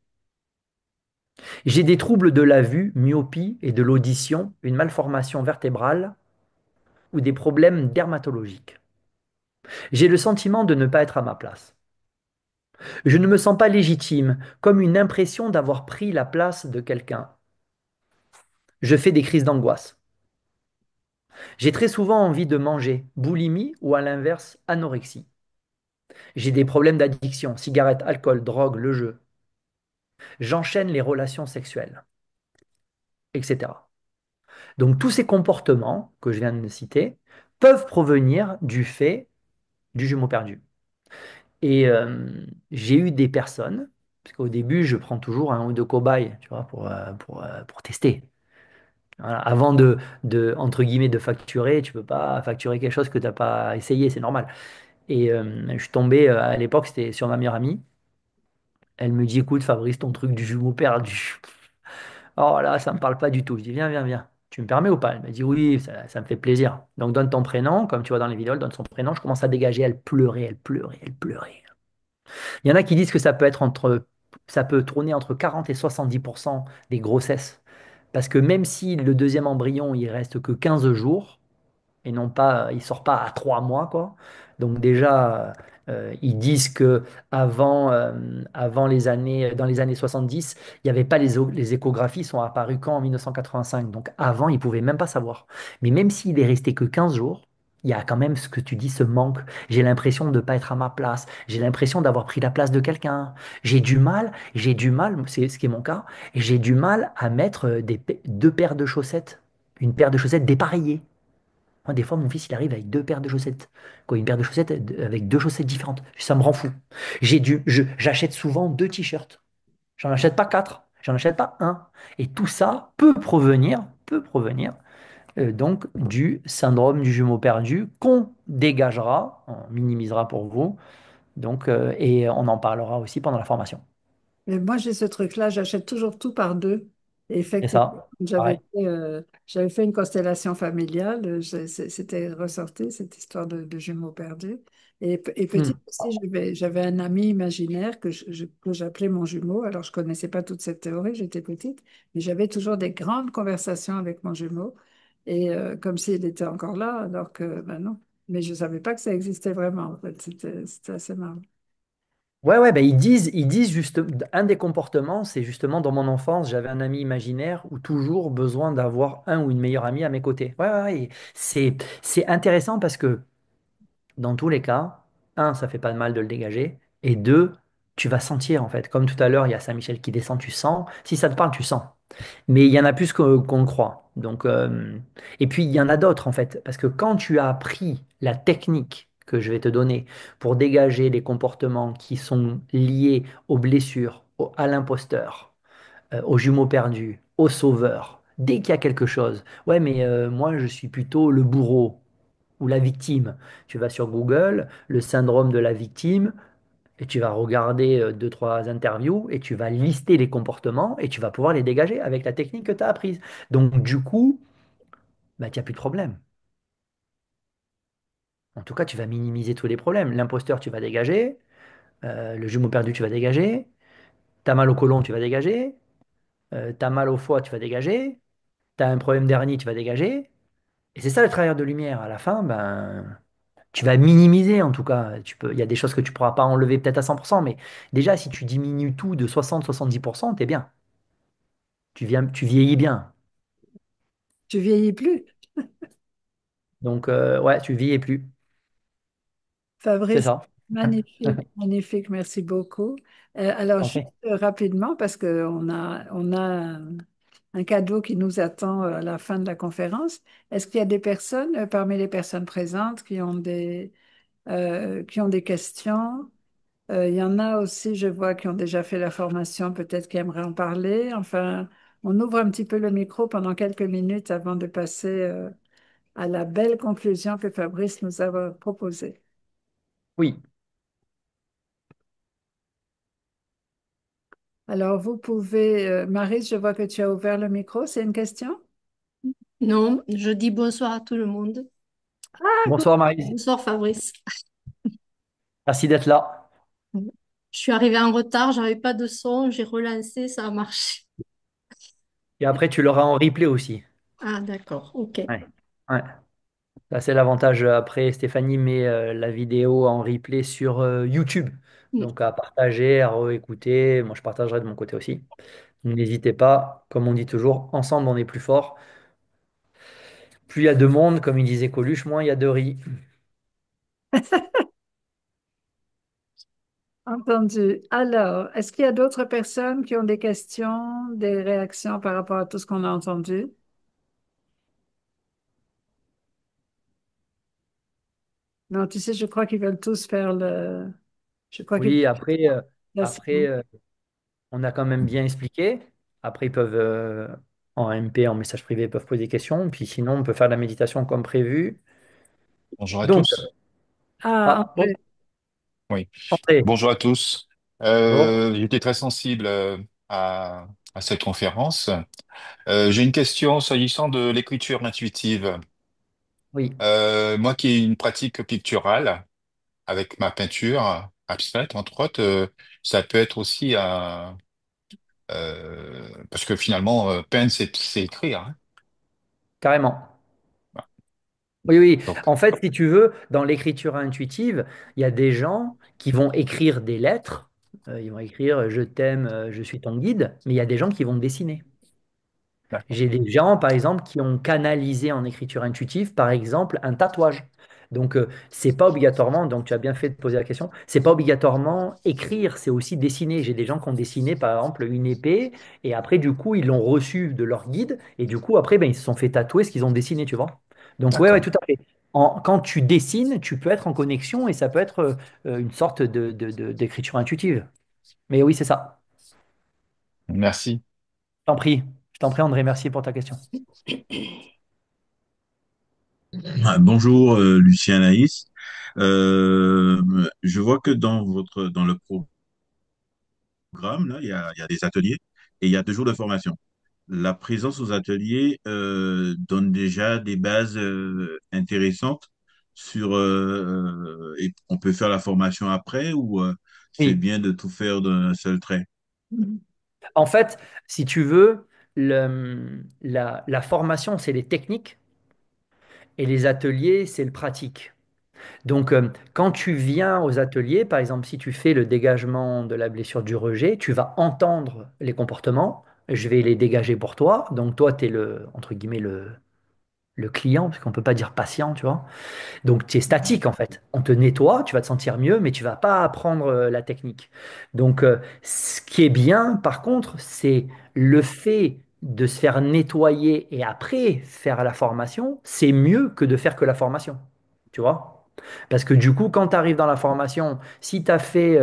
J'ai des troubles de la vue, myopie et de l'audition, une malformation vertébrale ou des problèmes dermatologiques. J'ai le sentiment de ne pas être à ma place. Je ne me sens pas légitime, comme une impression d'avoir pris la place de quelqu'un. Je fais des crises d'angoisse. J'ai très souvent envie de manger, boulimie ou à l'inverse, anorexie. J'ai des problèmes d'addiction, cigarettes, alcool, drogue, le jeu. J'enchaîne les relations sexuelles, etc. Donc tous ces comportements que je viens de citer peuvent provenir du fait du jumeau perdu. Et j'ai eu des personnes, parce qu'au début, je prends toujours un ou deux cobayes, tu vois, pour tester. Voilà. Avant entre guillemets, de facturer, tu peux pas facturer quelque chose que tu n'as pas essayé, c'est normal. Et je suis tombé, à l'époque, c'était sur ma meilleure amie. Elle me dit, écoute, Fabrice, ton truc du jumeau perdu. Oh là, ça me parle pas du tout. Je dis, viens, viens, viens. Tu me permets ou pas? Elle m'a dit, oui, ça me fait plaisir. Donc, donne ton prénom. Comme tu vois dans les vidéos, elle donne son prénom. Je commence à dégager. Elle pleurait, elle pleurait, elle pleurait. Il y en a qui disent que ça peut tourner entre 40 et 70% des grossesses. Parce que même si le deuxième embryon, il reste que 15 jours, et non pas, il sort pas à 3 mois, quoi. Donc déjà, ils disent que avant dans les années 70, il n'y avait pas les échographies sont apparues qu'en 1985. Donc avant, ils pouvaient même pas savoir. Mais même s'il est resté que 15 jours, il y a quand même ce que tu dis, ce manque. J'ai l'impression de ne pas être à ma place. J'ai l'impression d'avoir pris la place de quelqu'un. J'ai du mal, c'est ce qui est mon cas, et j'ai du mal à mettre deux paires de chaussettes, une paire de chaussettes dépareillées. Moi, des fois, mon fils, il arrive avec deux paires de chaussettes. Quoi, une paire de chaussettes avec deux chaussettes différentes. Ça me rend fou. J'achète souvent deux t-shirts. J'en achète pas quatre. J'en achète pas un. Et tout ça peut provenir donc du syndrome du jumeau perdu qu'on dégagera, on minimisera pour vous. Donc, et on en parlera aussi pendant la formation. Mais moi, j'ai ce truc-là, j'achète toujours tout par deux. Et Et effectivement, ça, pareil. j'avais fait une constellation familiale, c'était ressorti, cette histoire de jumeaux perdus. Et petit Hmm. aussi, j'avais un ami imaginaire que j'appelais mon jumeau. Alors, je connaissais pas toute cette théorie, j'étais petite, mais j'avais toujours des grandes conversations avec mon jumeau, et comme s'il était encore là, alors que, ben non. Mais je savais pas que ça existait vraiment, en fait. C'était assez marrant. Ouais, ouais, ben ils disent juste, un des comportements, c'est justement dans mon enfance, j'avais un ami imaginaire ou toujours besoin d'avoir un ou une meilleure amie à mes côtés. Ouais, ouais, ouais, et c'est intéressant parce que dans tous les cas, un, ça fait pas de mal de le dégager, et deux, tu vas sentir en fait. Comme tout à l'heure, il y a Saint-Michel qui descend, tu sens. Si ça te parle, tu sens. Mais il y en a plus qu'on ne croit. Donc, et puis, il y en a d'autres, en fait. Parce que quand tu as appris la technique que je vais te donner pour dégager les comportements qui sont liés aux blessures, à l'imposteur, aux jumeaux perdus, au sauveur, dès qu'il y a quelque chose, ouais, mais moi, je suis plutôt le bourreau ou la victime. Tu vas sur Google, le syndrome de la victime, et tu vas regarder deux, trois interviews et tu vas lister les comportements et tu vas pouvoir les dégager avec la technique que tu as apprise. Donc, du coup, bah, tu n'as plus de problème. En tout cas, tu vas minimiser tous les problèmes. L'imposteur, tu vas dégager. Le jumeau perdu, tu vas dégager. T'as mal au côlon, tu vas dégager. T'as mal au foie, tu vas dégager. T'as un problème d'hernie, tu vas dégager. Et c'est ça le travail de lumière. À la fin, ben, tu vas minimiser en tout cas. Il y a des choses que tu ne pourras pas enlever peut-être à 100%, mais déjà, si tu diminues tout de 60-70%, tu es bien. Tu vieillis bien. Tu vieillis plus. Donc, ouais, tu vieillis plus. C'est Fabrice, ça. magnifique, magnifique, merci beaucoup. Alors, T'en juste fais. rapidement, parce qu'on a un cadeau qui nous attend à la fin de la conférence. Est-ce qu'il y a des personnes, parmi les personnes présentes, qui ont des questions? Il y en a aussi, je vois, qui ont déjà fait la formation, peut-être qui aimeraient en parler. Enfin, on ouvre un petit peu le micro pendant quelques minutes avant de passer à la belle conclusion que Fabrice nous a proposée. Oui. Alors, vous pouvez, Marie, je vois que tu as ouvert le micro. C'est une question? Non, je dis bonsoir à tout le monde. Bonsoir Marie. Bonsoir Fabrice. Merci d'être là. Je suis arrivée en retard, j'avais pas de son, j'ai relancé, ça a marché. Et après, tu l'auras en replay aussi. Ah d'accord, ok. Ouais. Ouais. Ça, c'est l'avantage. Après, Stéphanie met la vidéo en replay sur YouTube. Mm. Donc, à partager, à réécouter. Moi, je partagerai de mon côté aussi. N'hésitez pas. Comme on dit toujours, ensemble, on est plus fort. Plus il y a de monde, comme il disait Coluche, moins il y a de riz. Entendu. Alors, est-ce qu'il y a d'autres personnes qui ont des questions, des réactions par rapport à tout ce qu'on a entendu? Non, tu sais, je crois qu'ils veulent tous faire le... Je crois qu'ils Oui, après, après veulent... on a quand même bien expliqué. Après, ils peuvent, en MP, en message privé, ils peuvent poser des questions. Puis sinon, on peut faire la méditation comme prévu. Bonjour à Donc, tous. Ah, ah, bon, André. Oui, André. bonjour à tous. Bon, J'étais très sensible à cette conférence. J'ai une question s'agissant de l'écriture intuitive. oui. Moi qui ai une pratique picturale avec ma peinture, abstraites, entre autres, ça peut être aussi parce que finalement, peindre, c'est écrire, hein. Carrément. Oui, oui. Donc, En fait, si tu veux, dans l'écriture intuitive, il y a des gens qui vont écrire des lettres. Ils vont écrire je t'aime, je suis ton guide, mais il y a des gens qui vont dessiner. d'accord. J'ai des gens, par exemple, qui ont canalisé en écriture intuitive, par exemple, un tatouage. Donc, c'est pas obligatoirement, donc tu as bien fait de poser la question, c'est pas obligatoirement écrire, c'est aussi dessiner. J'ai des gens qui ont dessiné, par exemple, une épée, et après, du coup, ils l'ont reçu de leur guide, et du coup, après, ben, ils se sont fait tatouer ce qu'ils ont dessiné, tu vois. Donc, ouais, ouais, D'accord. tout à fait. Quand tu dessines, tu peux être en connexion, et ça peut être une sorte d'écriture intuitive. Mais oui, c'est ça. Merci. Je t'en prie, André, merci pour ta question. Ah, bonjour Lucien Naïs. Je vois que dans le programme là, il y a des ateliers et il y a 2 jours de formation. La présence aux ateliers donne déjà des bases intéressantes et on peut faire la formation après ou c'est Oui. bien de tout faire d'un seul trait. En fait, si tu veux, la formation, c'est les techniques et les ateliers, c'est le pratique. Donc, quand tu viens aux ateliers, par exemple, si tu fais le dégagement de la blessure du rejet, tu vas entendre les comportements. Je vais les dégager pour toi. Donc, toi, tu es entre guillemets, le client, parce qu'on ne peut pas dire patient, tu vois. Donc, tu es statique en fait. On te nettoie, tu vas te sentir mieux, mais tu vas pas apprendre la technique. Donc, ce qui est bien, par contre, c'est le fait de se faire nettoyer et après faire la formation, c'est mieux que de faire que la formation. Tu vois? Parce que du coup, quand tu arrives dans la formation, si tu as fait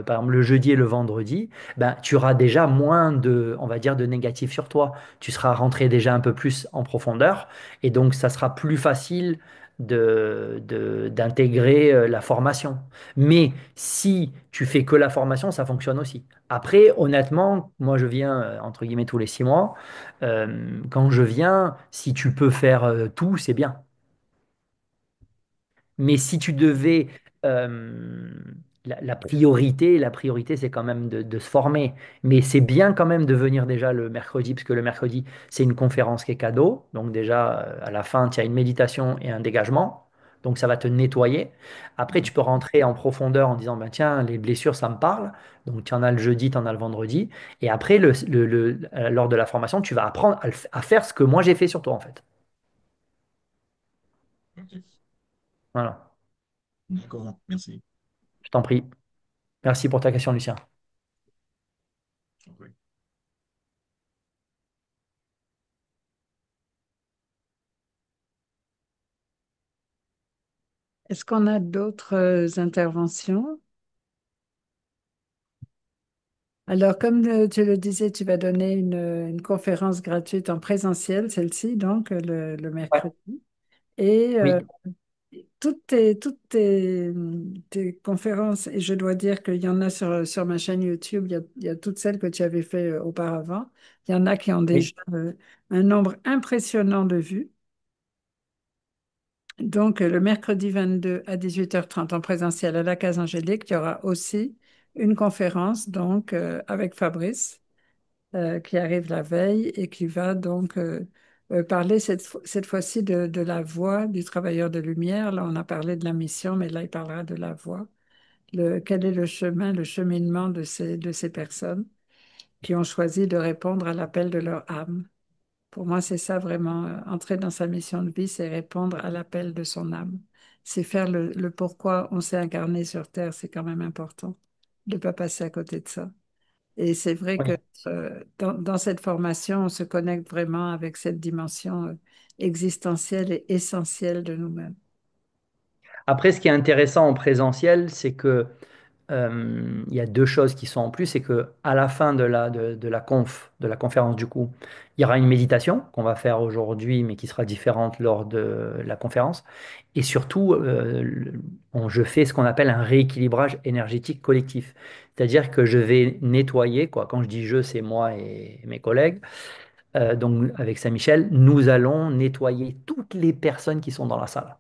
par exemple, le jeudi et le vendredi, ben, tu auras déjà moins de, on va dire, de négatifs sur toi. Tu seras rentré déjà un peu plus en profondeur et donc ça sera plus facile d'intégrer la formation. Mais si tu fais que la formation, ça fonctionne aussi. Après, honnêtement, moi je viens entre guillemets tous les 6 mois. Quand je viens, si tu peux faire tout, c'est bien. Mais si tu devais, euh, la priorité, c'est quand même de se former. Mais c'est bien quand même de venir déjà le mercredi, parce que le mercredi, c'est une conférence qui est cadeau. Donc déjà, à la fin, tu as une méditation et un dégagement. Donc ça va te nettoyer. Après, tu peux rentrer en profondeur en disant, ben, tiens, les blessures, ça me parle. Donc tu en as le jeudi, tu en as le vendredi. Et après, lors de la formation, tu vas apprendre à faire ce que moi j'ai fait sur toi, en fait. Ok. Voilà, D'accord, merci. je t'en prie. Merci pour ta question, Lucien. Oui. Est-ce qu'on a d'autres interventions? Alors, comme tu le disais, tu vas donner une conférence gratuite en présentiel, celle-ci, donc le Ouais. mercredi. Et Oui, toutes tes conférences, et je dois dire qu'il y en a sur ma chaîne YouTube, il y a toutes celles que tu avais fait auparavant. Il y en a qui ont oui, déjà un nombre impressionnant de vues. Donc, le mercredi 22 à 18h30 en présentiel à la Case Angélique, il y aura aussi une conférence donc avec Fabrice qui arrive la veille et qui va donc parler cette fois-ci de la voix du travailleur de lumière. Là, on a parlé de la mission, mais là, il parlera de la voix. Quel est le chemin, le cheminement de ces personnes qui ont choisi de répondre à l'appel de leur âme. Pour moi, c'est ça vraiment, entrer dans sa mission de vie, c'est répondre à l'appel de son âme. C'est faire le pourquoi on s'est incarné sur Terre, c'est quand même important de ne pas passer à côté de ça. Et c'est vrai que oui. dans cette formation, on se connecte vraiment avec cette dimension existentielle et essentielle de nous-mêmes. Après, ce qui est intéressant en présentiel, c'est que il y a deux choses qui sont en plus, c'est que à la fin de la conférence du coup, il y aura une méditation qu'on va faire aujourd'hui, mais qui sera différente lors de la conférence. Et surtout, je fais ce qu'on appelle un rééquilibrage énergétique collectif. C'est-à-dire que je vais nettoyer, quoi. Quand je dis je, c'est moi et mes collègues. Donc avec Saint-Michel, nous allons nettoyer toutes les personnes qui sont dans la salle.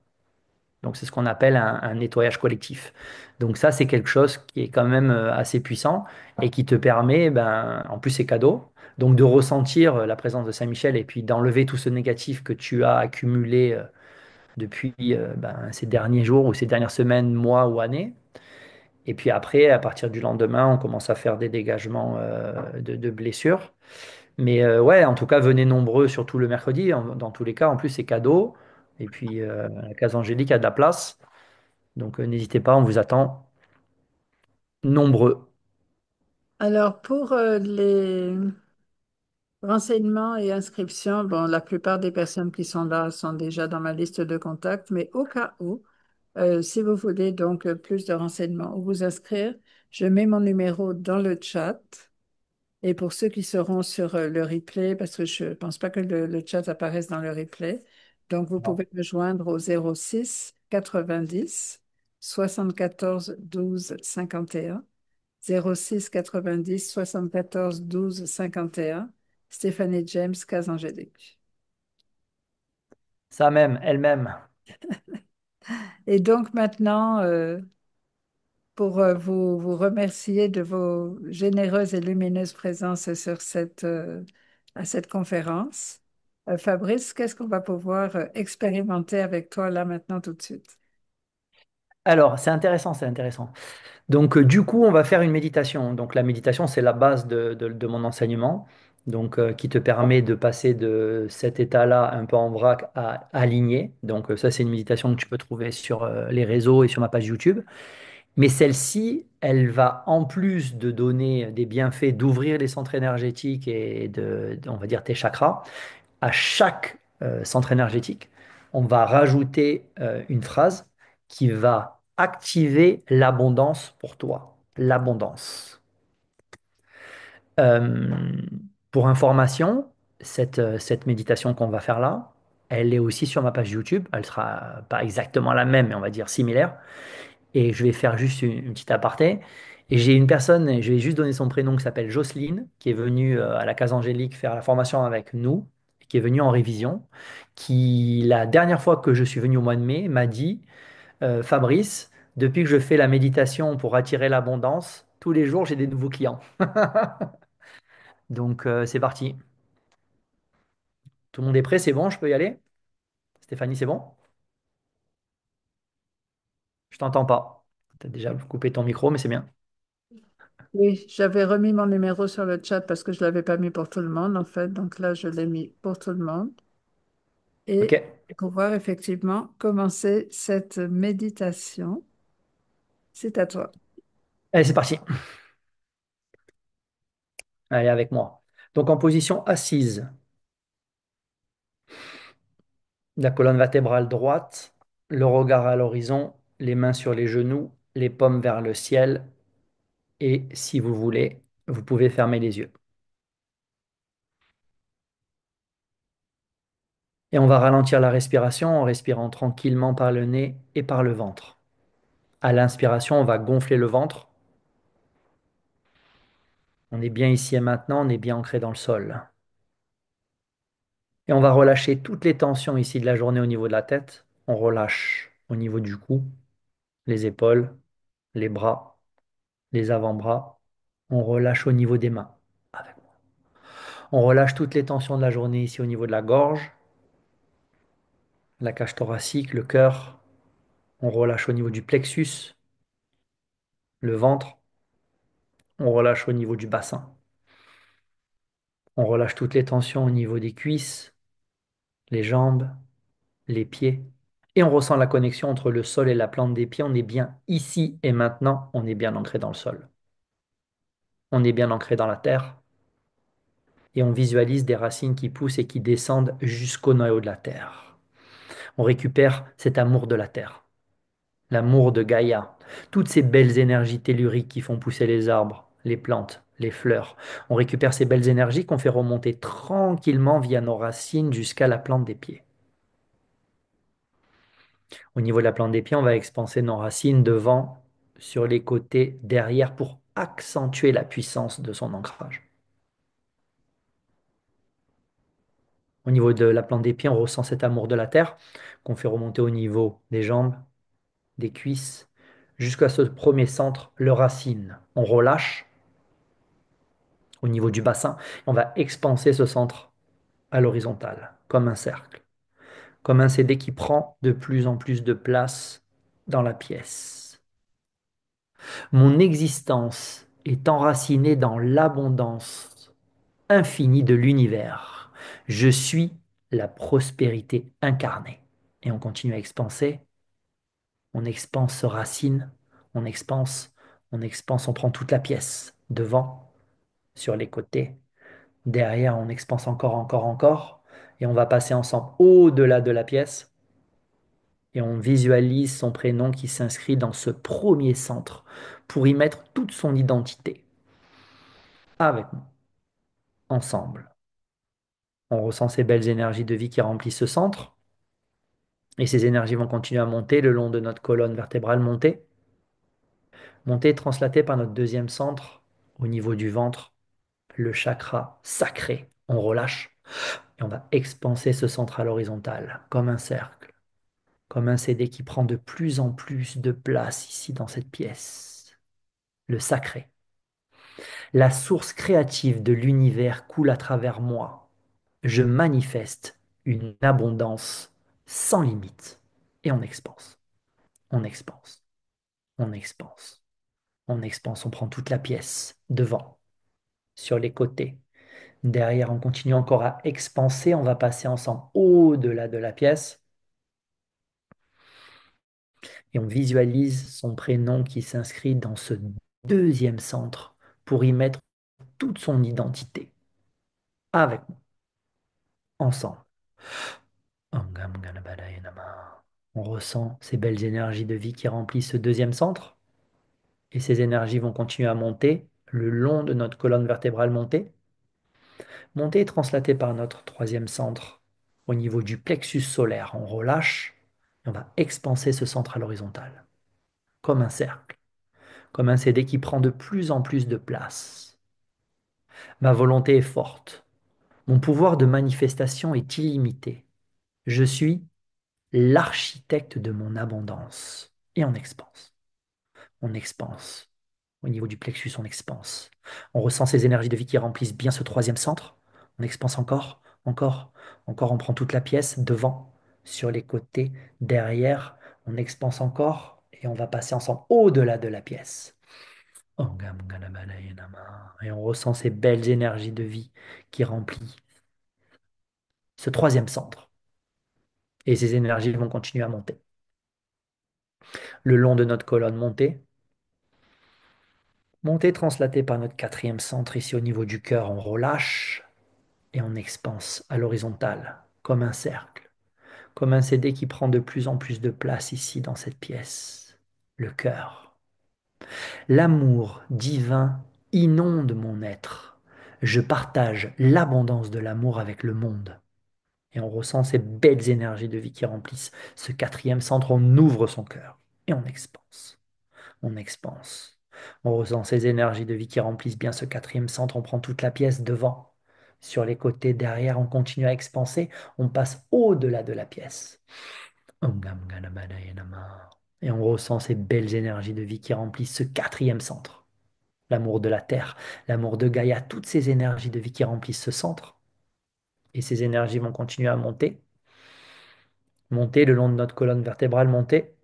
Donc c'est ce qu'on appelle un nettoyage collectif. Donc ça, c'est quelque chose qui est quand même assez puissant et qui te permet, ben, en plus c'est cadeau, donc de ressentir la présence de Saint-Michel et puis d'enlever tout ce négatif que tu as accumulé depuis ben, ces derniers jours ou ces dernières semaines, mois ou années. Et puis après, à partir du lendemain, on commence à faire des dégagements de blessures. Mais ouais, en tout cas, venez nombreux, surtout le mercredi. Dans tous les cas, en plus, c'est cadeau. Et puis, la case Angélique a de la place. Donc, n'hésitez pas, on vous attend nombreux. Alors, pour les renseignements et inscriptions, bon, la plupart des personnes qui sont là sont déjà dans ma liste de contacts, mais au cas où, si vous voulez donc plus de renseignements ou vous inscrire, je mets mon numéro dans le chat. Et pour ceux qui seront sur le replay, parce que je ne pense pas que le chat apparaisse dans le replay, donc vous pouvez me joindre au 06 90 74 12 51. 06 90 74 12 51. Stéphanie James, Casangélique. Ça même, elle-même. Et donc maintenant, pour vous remercier de vos généreuses et lumineuses présences sur à cette conférence. Fabrice, qu'est-ce qu'on va pouvoir expérimenter avec toi là maintenant tout de suite? Alors, c'est intéressant, c'est intéressant. Donc, du coup, on va faire une méditation. Donc, la méditation, c'est la base de mon enseignement. Donc, qui te permet de passer de cet état-là un peu en vrac à aligné. Donc, ça, c'est une méditation que tu peux trouver sur les réseaux et sur ma page YouTube. Mais celle-ci, elle va, en plus de donner des bienfaits, d'ouvrir les centres énergétiques et on va dire, tes chakras, à chaque centre énergétique, on va rajouter une phrase qui va activer l'abondance pour toi. L'abondance. Euh, pour information, cette méditation qu'on va faire là, elle est aussi sur ma page YouTube. Elle sera pas exactement la même, mais on va dire similaire. Et je vais faire juste une petite aparté. Et j'ai une personne, et je vais juste donner son prénom, qui s'appelle Jocelyne, qui est venue à la Case Angélique faire la formation avec nous, qui est venue en révision, qui, la dernière fois que je suis venu au mois de mai, m'a dit, Fabrice, depuis que je fais la méditation pour attirer l'abondance, tous les jours, j'ai des nouveaux clients. Donc, c'est parti. Tout le monde est prêt, c'est bon, je peux y aller? Stéphanie, c'est bon? Je t'entends pas. Tu as déjà coupé ton micro, mais c'est bien. Oui, j'avais remis mon numéro sur le chat parce que je ne l'avais pas mis pour tout le monde, en fait. Donc là, je l'ai mis pour tout le monde. Ok. Et pouvoir effectivement commencer cette méditation. C'est à toi. Allez, c'est parti. Allez, avec moi. Donc, en position assise. La colonne vertébrale droite, le regard à l'horizon, les mains sur les genoux, les paumes vers le ciel. Et si vous voulez, vous pouvez fermer les yeux. Et on va ralentir la respiration en respirant tranquillement par le nez et par le ventre. À l'inspiration, on va gonfler le ventre. On est bien ici et maintenant, on est bien ancré dans le sol. Et on va relâcher toutes les tensions ici de la journée au niveau de la tête. On relâche au niveau du cou, les épaules, les bras, les avant-bras. On relâche au niveau des mains. On relâche toutes les tensions de la journée ici au niveau de la gorge, la cage thoracique, le cœur. On relâche au niveau du plexus, le ventre. On relâche au niveau du bassin. On relâche toutes les tensions au niveau des cuisses, les jambes, les pieds. Et on ressent la connexion entre le sol et la plante des pieds. On est bien ici et maintenant. On est bien ancré dans le sol. On est bien ancré dans la terre. Et on visualise des racines qui poussent et qui descendent jusqu'au noyau de la terre. On récupère cet amour de la terre, l'amour de Gaïa, toutes ces belles énergies telluriques qui font pousser les arbres, les plantes, les fleurs. On récupère ces belles énergies qu'on fait remonter tranquillement via nos racines jusqu'à la plante des pieds. Au niveau de la plante des pieds, on va expanser nos racines devant, sur les côtés, derrière pour accentuer la puissance de son ancrage. Au niveau de la plante des pieds, on ressent cet amour de la terre qu'on fait remonter au niveau des jambes, des cuisses, jusqu'à ce premier centre, le racine. On relâche au niveau du bassin. On va expanser ce centre à l'horizontale, comme un cercle, comme un CD qui prend de plus en plus de place dans la pièce. Mon existence est enracinée dans l'abondance infinie de l'univers. Je suis la prospérité incarnée. Et on continue à expanser. On expanse ce racine. On expanse, on expanse, on prend toute la pièce. Devant, sur les côtés. Derrière, on expanse encore, encore, encore. Et on va passer ensemble au-delà de la pièce. Et on visualise son prénom qui s'inscrit dans ce premier centre pour y mettre toute son identité. Avec nous, ensemble. On ressent ces belles énergies de vie qui remplissent ce centre. Et ces énergies vont continuer à monter le long de notre colonne vertébrale, monter, monter et translater par notre deuxième centre au niveau du ventre, le chakra sacré. On relâche et on va expanser ce centre à l'horizontale, comme un cercle, comme un CD qui prend de plus en plus de place ici dans cette pièce. Le sacré. La source créative de l'univers coule à travers moi. Je manifeste une abondance sans limite. Et on expanse, on expanse, on expanse, on expanse, on prend toute la pièce, devant, sur les côtés. Derrière, on continue encore à expanser, on va passer ensemble au-delà de la pièce et on visualise son prénom qui s'inscrit dans ce deuxième centre pour y mettre toute son identité. Avec nous, ensemble. On ressent ces belles énergies de vie qui remplissent ce deuxième centre. Et ces énergies vont continuer à monter le long de notre colonne vertébrale montée. Monter et translater par notre troisième centre au niveau du plexus solaire. On relâche et on va expanser ce centre à l'horizontale, comme un cercle, comme un CD qui prend de plus en plus de place. Ma volonté est forte. Mon pouvoir de manifestation est illimité. Je suis l'architecte de mon abondance. Et on expanse. On expanse. Au niveau du plexus, on expanse. On ressent ces énergies de vie qui remplissent bien ce troisième centre. On expanse encore, encore, encore. On prend toute la pièce devant, sur les côtés, derrière. On expanse encore et on va passer ensemble au-delà de la pièce. Et on ressent ces belles énergies de vie qui remplissent ce troisième centre. Et ces énergies vont continuer à monter. Le long de notre colonne montée, montée translatée par notre quatrième centre ici au niveau du cœur, on relâche et on expanse à l'horizontale, comme un cercle, comme un CD qui prend de plus en plus de place ici dans cette pièce. Le cœur. L'amour divin inonde mon être. Je partage l'abondance de l'amour avec le monde. Et on ressent ces belles énergies de vie qui remplissent ce quatrième centre. On ouvre son cœur et on expanse. On expanse. On ressent ces énergies de vie qui remplissent bien ce quatrième centre. On prend toute la pièce devant, sur les côtés, derrière. On continue à expanser. On passe au-delà de la pièce. Et on ressent ces belles énergies de vie qui remplissent ce quatrième centre. L'amour de la terre, l'amour de Gaïa, toutes ces énergies de vie qui remplissent ce centre. Et ces énergies vont continuer à monter, monter le long de notre colonne vertébrale, monter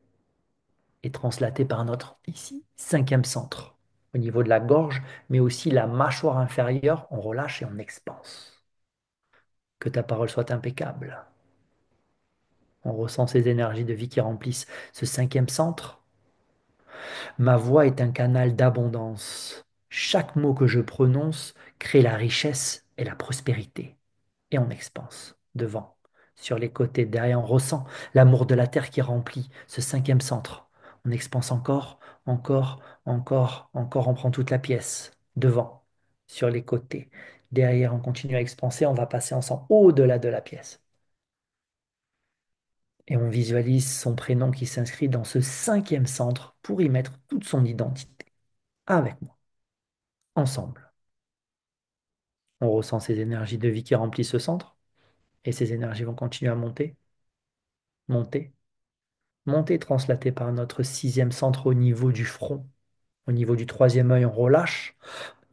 et translater par notre, ici, cinquième centre. Au niveau de la gorge, mais aussi la mâchoire inférieure, on relâche et on expanse. Que ta parole soit impeccable. On ressent ces énergies de vie qui remplissent ce cinquième centre. Ma voix est un canal d'abondance. Chaque mot que je prononce crée la richesse et la prospérité. Et on expanse devant, sur les côtés, derrière, on ressent l'amour de la terre qui remplit ce cinquième centre. On expanse encore, encore, encore, encore, on prend toute la pièce, devant, sur les côtés, derrière, on continue à expanser, on va passer ensemble au-delà de la pièce. Et on visualise son prénom qui s'inscrit dans ce cinquième centre pour y mettre toute son identité. Avec moi, ensemble. On ressent ces énergies de vie qui remplissent ce centre. Et ces énergies vont continuer à monter, monter, monter, translatées par notre sixième centre au niveau du front. Au niveau du troisième œil, on relâche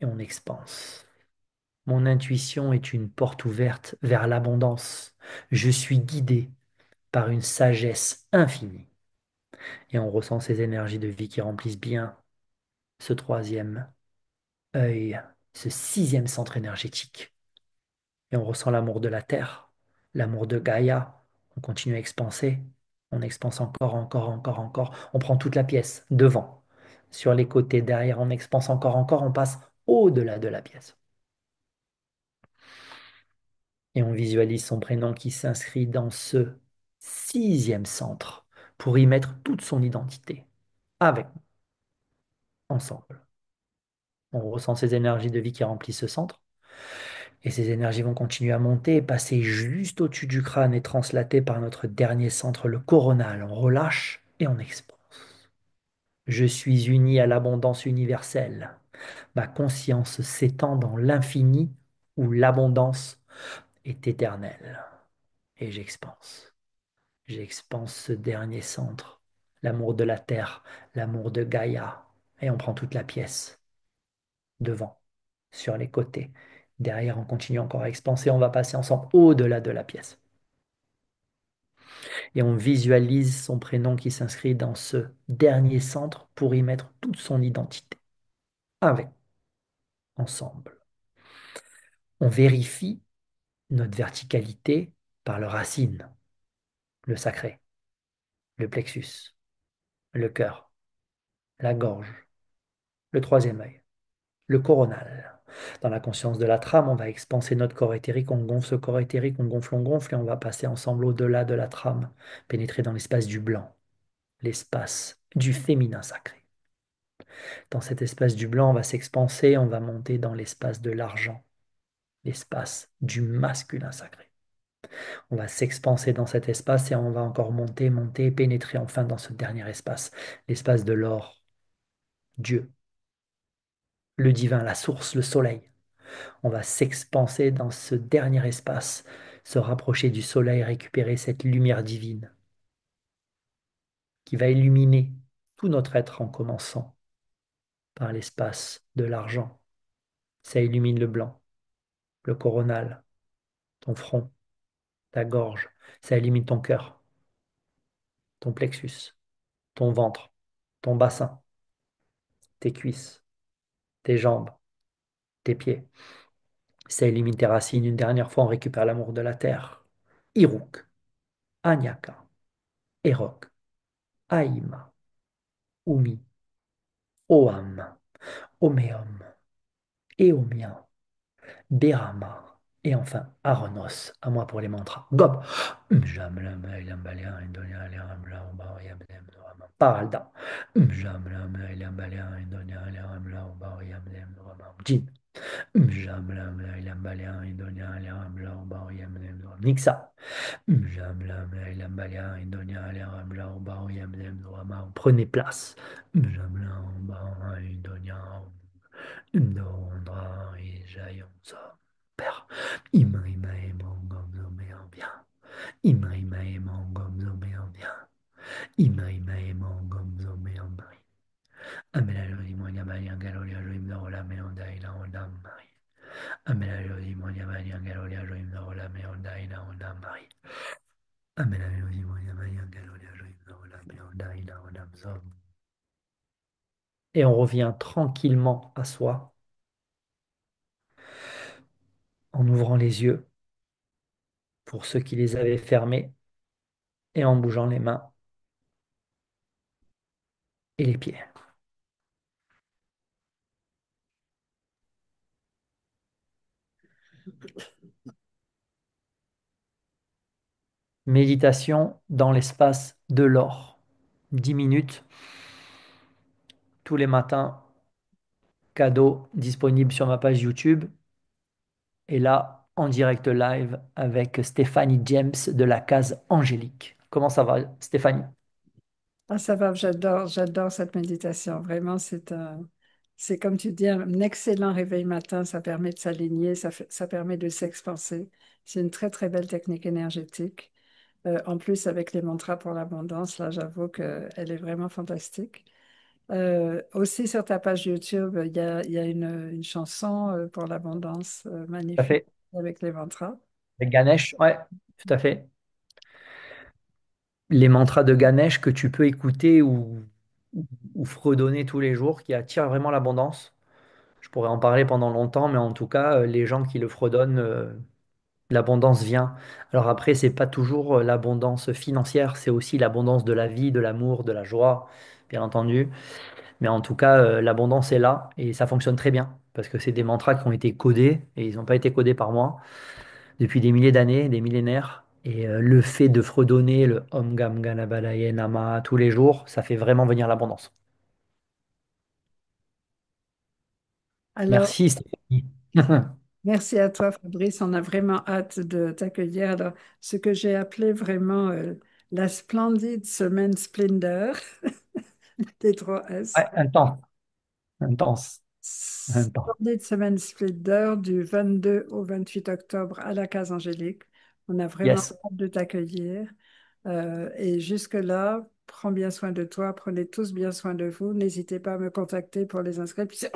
et on expanse. Mon intuition est une porte ouverte vers l'abondance. Je suis guidé par une sagesse infinie. Et on ressent ces énergies de vie qui remplissent bien ce troisième œil, ce sixième centre énergétique. Et on ressent l'amour de la terre, l'amour de Gaïa. On continue à expanser. On expanse encore, encore, encore, encore. On prend toute la pièce devant. Sur les côtés, derrière, on expanse encore, encore. On passe au-delà de la pièce. Et on visualise son prénom qui s'inscrit dans ce sixième centre pour y mettre toute son identité. Avec nous, ensemble. On ressent ces énergies de vie qui remplissent ce centre. Et ces énergies vont continuer à monter, passer juste au-dessus du crâne et translater par notre dernier centre, le coronal. On relâche et on expanse. Je suis uni à l'abondance universelle. Ma conscience s'étend dans l'infini où l'abondance est éternelle. Et j'expanse. J'expanse ce dernier centre, l'amour de la terre, l'amour de Gaïa. Et on prend toute la pièce, devant, sur les côtés. Derrière, on continue encore à expanser, on va passer ensemble au-delà de la pièce. Et on visualise son prénom qui s'inscrit dans ce dernier centre pour y mettre toute son identité. Avec, ensemble. On vérifie notre verticalité par le racine, le sacré, le plexus, le cœur, la gorge, le troisième œil, le coronal. Dans la conscience de la trame, on va expanser notre corps éthérique, on gonfle ce corps éthérique, on gonfle, et on va passer ensemble au-delà de la trame, pénétrer dans l'espace du blanc, l'espace du féminin sacré. Dans cet espace du blanc, on va s'expanser, on va monter dans l'espace de l'argent, l'espace du masculin sacré. On va s'expanser dans cet espace et on va encore monter, monter, pénétrer enfin dans ce dernier espace, l'espace de l'or, Dieu, le divin, la source, le soleil. On va s'expanser dans ce dernier espace, se rapprocher du soleil, récupérer cette lumière divine qui va illuminer tout notre être en commençant par l'espace de l'argent. Ça illumine le blanc, le coronal, ton front, ta gorge. Ça illumine ton cœur, ton plexus, ton ventre, ton bassin, tes cuisses, tes jambes, tes pieds. Ça illumine tes racines. Une dernière fois, on récupère l'amour de la terre. Iruk, Anyaka, Erok, Aïma, Umi, Oam, Omeom, Eomia, Berama, et enfin Aronos, à moi pour les mantras. Gob, Paralda, Jin, Nixa, prenez place. Ndondra et Jaionsa. Père. Imrimae mongom zoméen bien. Imrimae mongom zoméen bien. Imrimae mongom zoméen bien. Amelalo monia mania galolia joim la meonda ila ondam mari. Amelalo monia mania galolia joim la meonda ila ondam mari. Amelalo monia mania galolia joim la meonda ila ondam zom. Et on revient tranquillement à soi en ouvrant les yeux pour ceux qui les avaient fermés et en bougeant les mains et les pieds. Méditation dans l'espace de l'or. 10 minutes tous les matins, cadeau disponible sur ma page YouTube. Et là, en direct live avec Stéphanie James de la case Angélique. Comment ça va, Stéphanie? Ah, ça va, j'adore cette méditation. Vraiment, C'est comme tu dis, un excellent réveil matin, ça permet de s'aligner, ça permet de s'expanser. C'est une très, très belle technique énergétique. En plus, avec les mantras pour l'abondance, là, j'avoue qu'elle est vraiment fantastique. Aussi, sur ta page YouTube, il y a une chanson pour l'abondance Tout à magnifique fait. avec les mantras. Avec Ganesh, ouais, tout à fait. Les mantras de Ganesh que tu peux écouter ou fredonner tous les jours, qui attirent vraiment l'abondance. Je pourrais en parler pendant longtemps, mais en tout cas, les gens qui le fredonnent, l'abondance vient. Alors après, c'est pas toujours l'abondance financière, c'est aussi l'abondance de la vie, de l'amour, de la joie, bien entendu. Mais en tout cas, l'abondance est là et ça fonctionne très bien parce que c'est des mantras qui ont été codés et ils n'ont pas été codés par moi depuis des milliers d'années, des millénaires. Et le fait de fredonner le Om Gam Ganapadaye Nama tous les jours, ça fait vraiment venir l'abondance. Alors, Merci Stéphanie. merci à toi, Fabrice. On a vraiment hâte de t'accueillir. Alors, ce que j'ai appelé vraiment la splendide semaine Splendor des trois S. Ouais, intense, intense, intense. Splendide semaine Splendor du 22 au 28 octobre à la Case Angélique. On a vraiment Yes. hâte de t'accueillir. Et jusque-là, prends bien soin de toi. Prenez tous bien soin de vous. N'hésitez pas à me contacter pour les inscriptions.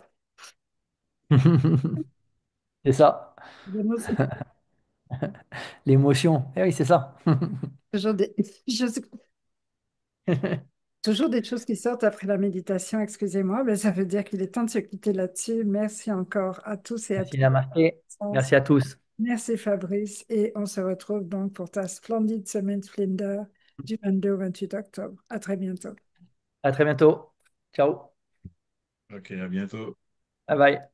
C'est ça, C'est l'émotion. Eh oui, c'est ça. toujours des, toujours des choses qui sortent après la méditation, excusez-moi, mais ça veut dire qu'il est temps de se quitter là-dessus. Merci encore à tous et à Merci toutes. Namasté. Merci à tous. Merci Fabrice et on se retrouve donc pour ta splendide semaine Splendor du 22 au 28 octobre. À très bientôt. À très bientôt. Ciao. Ok, à bientôt. Bye bye.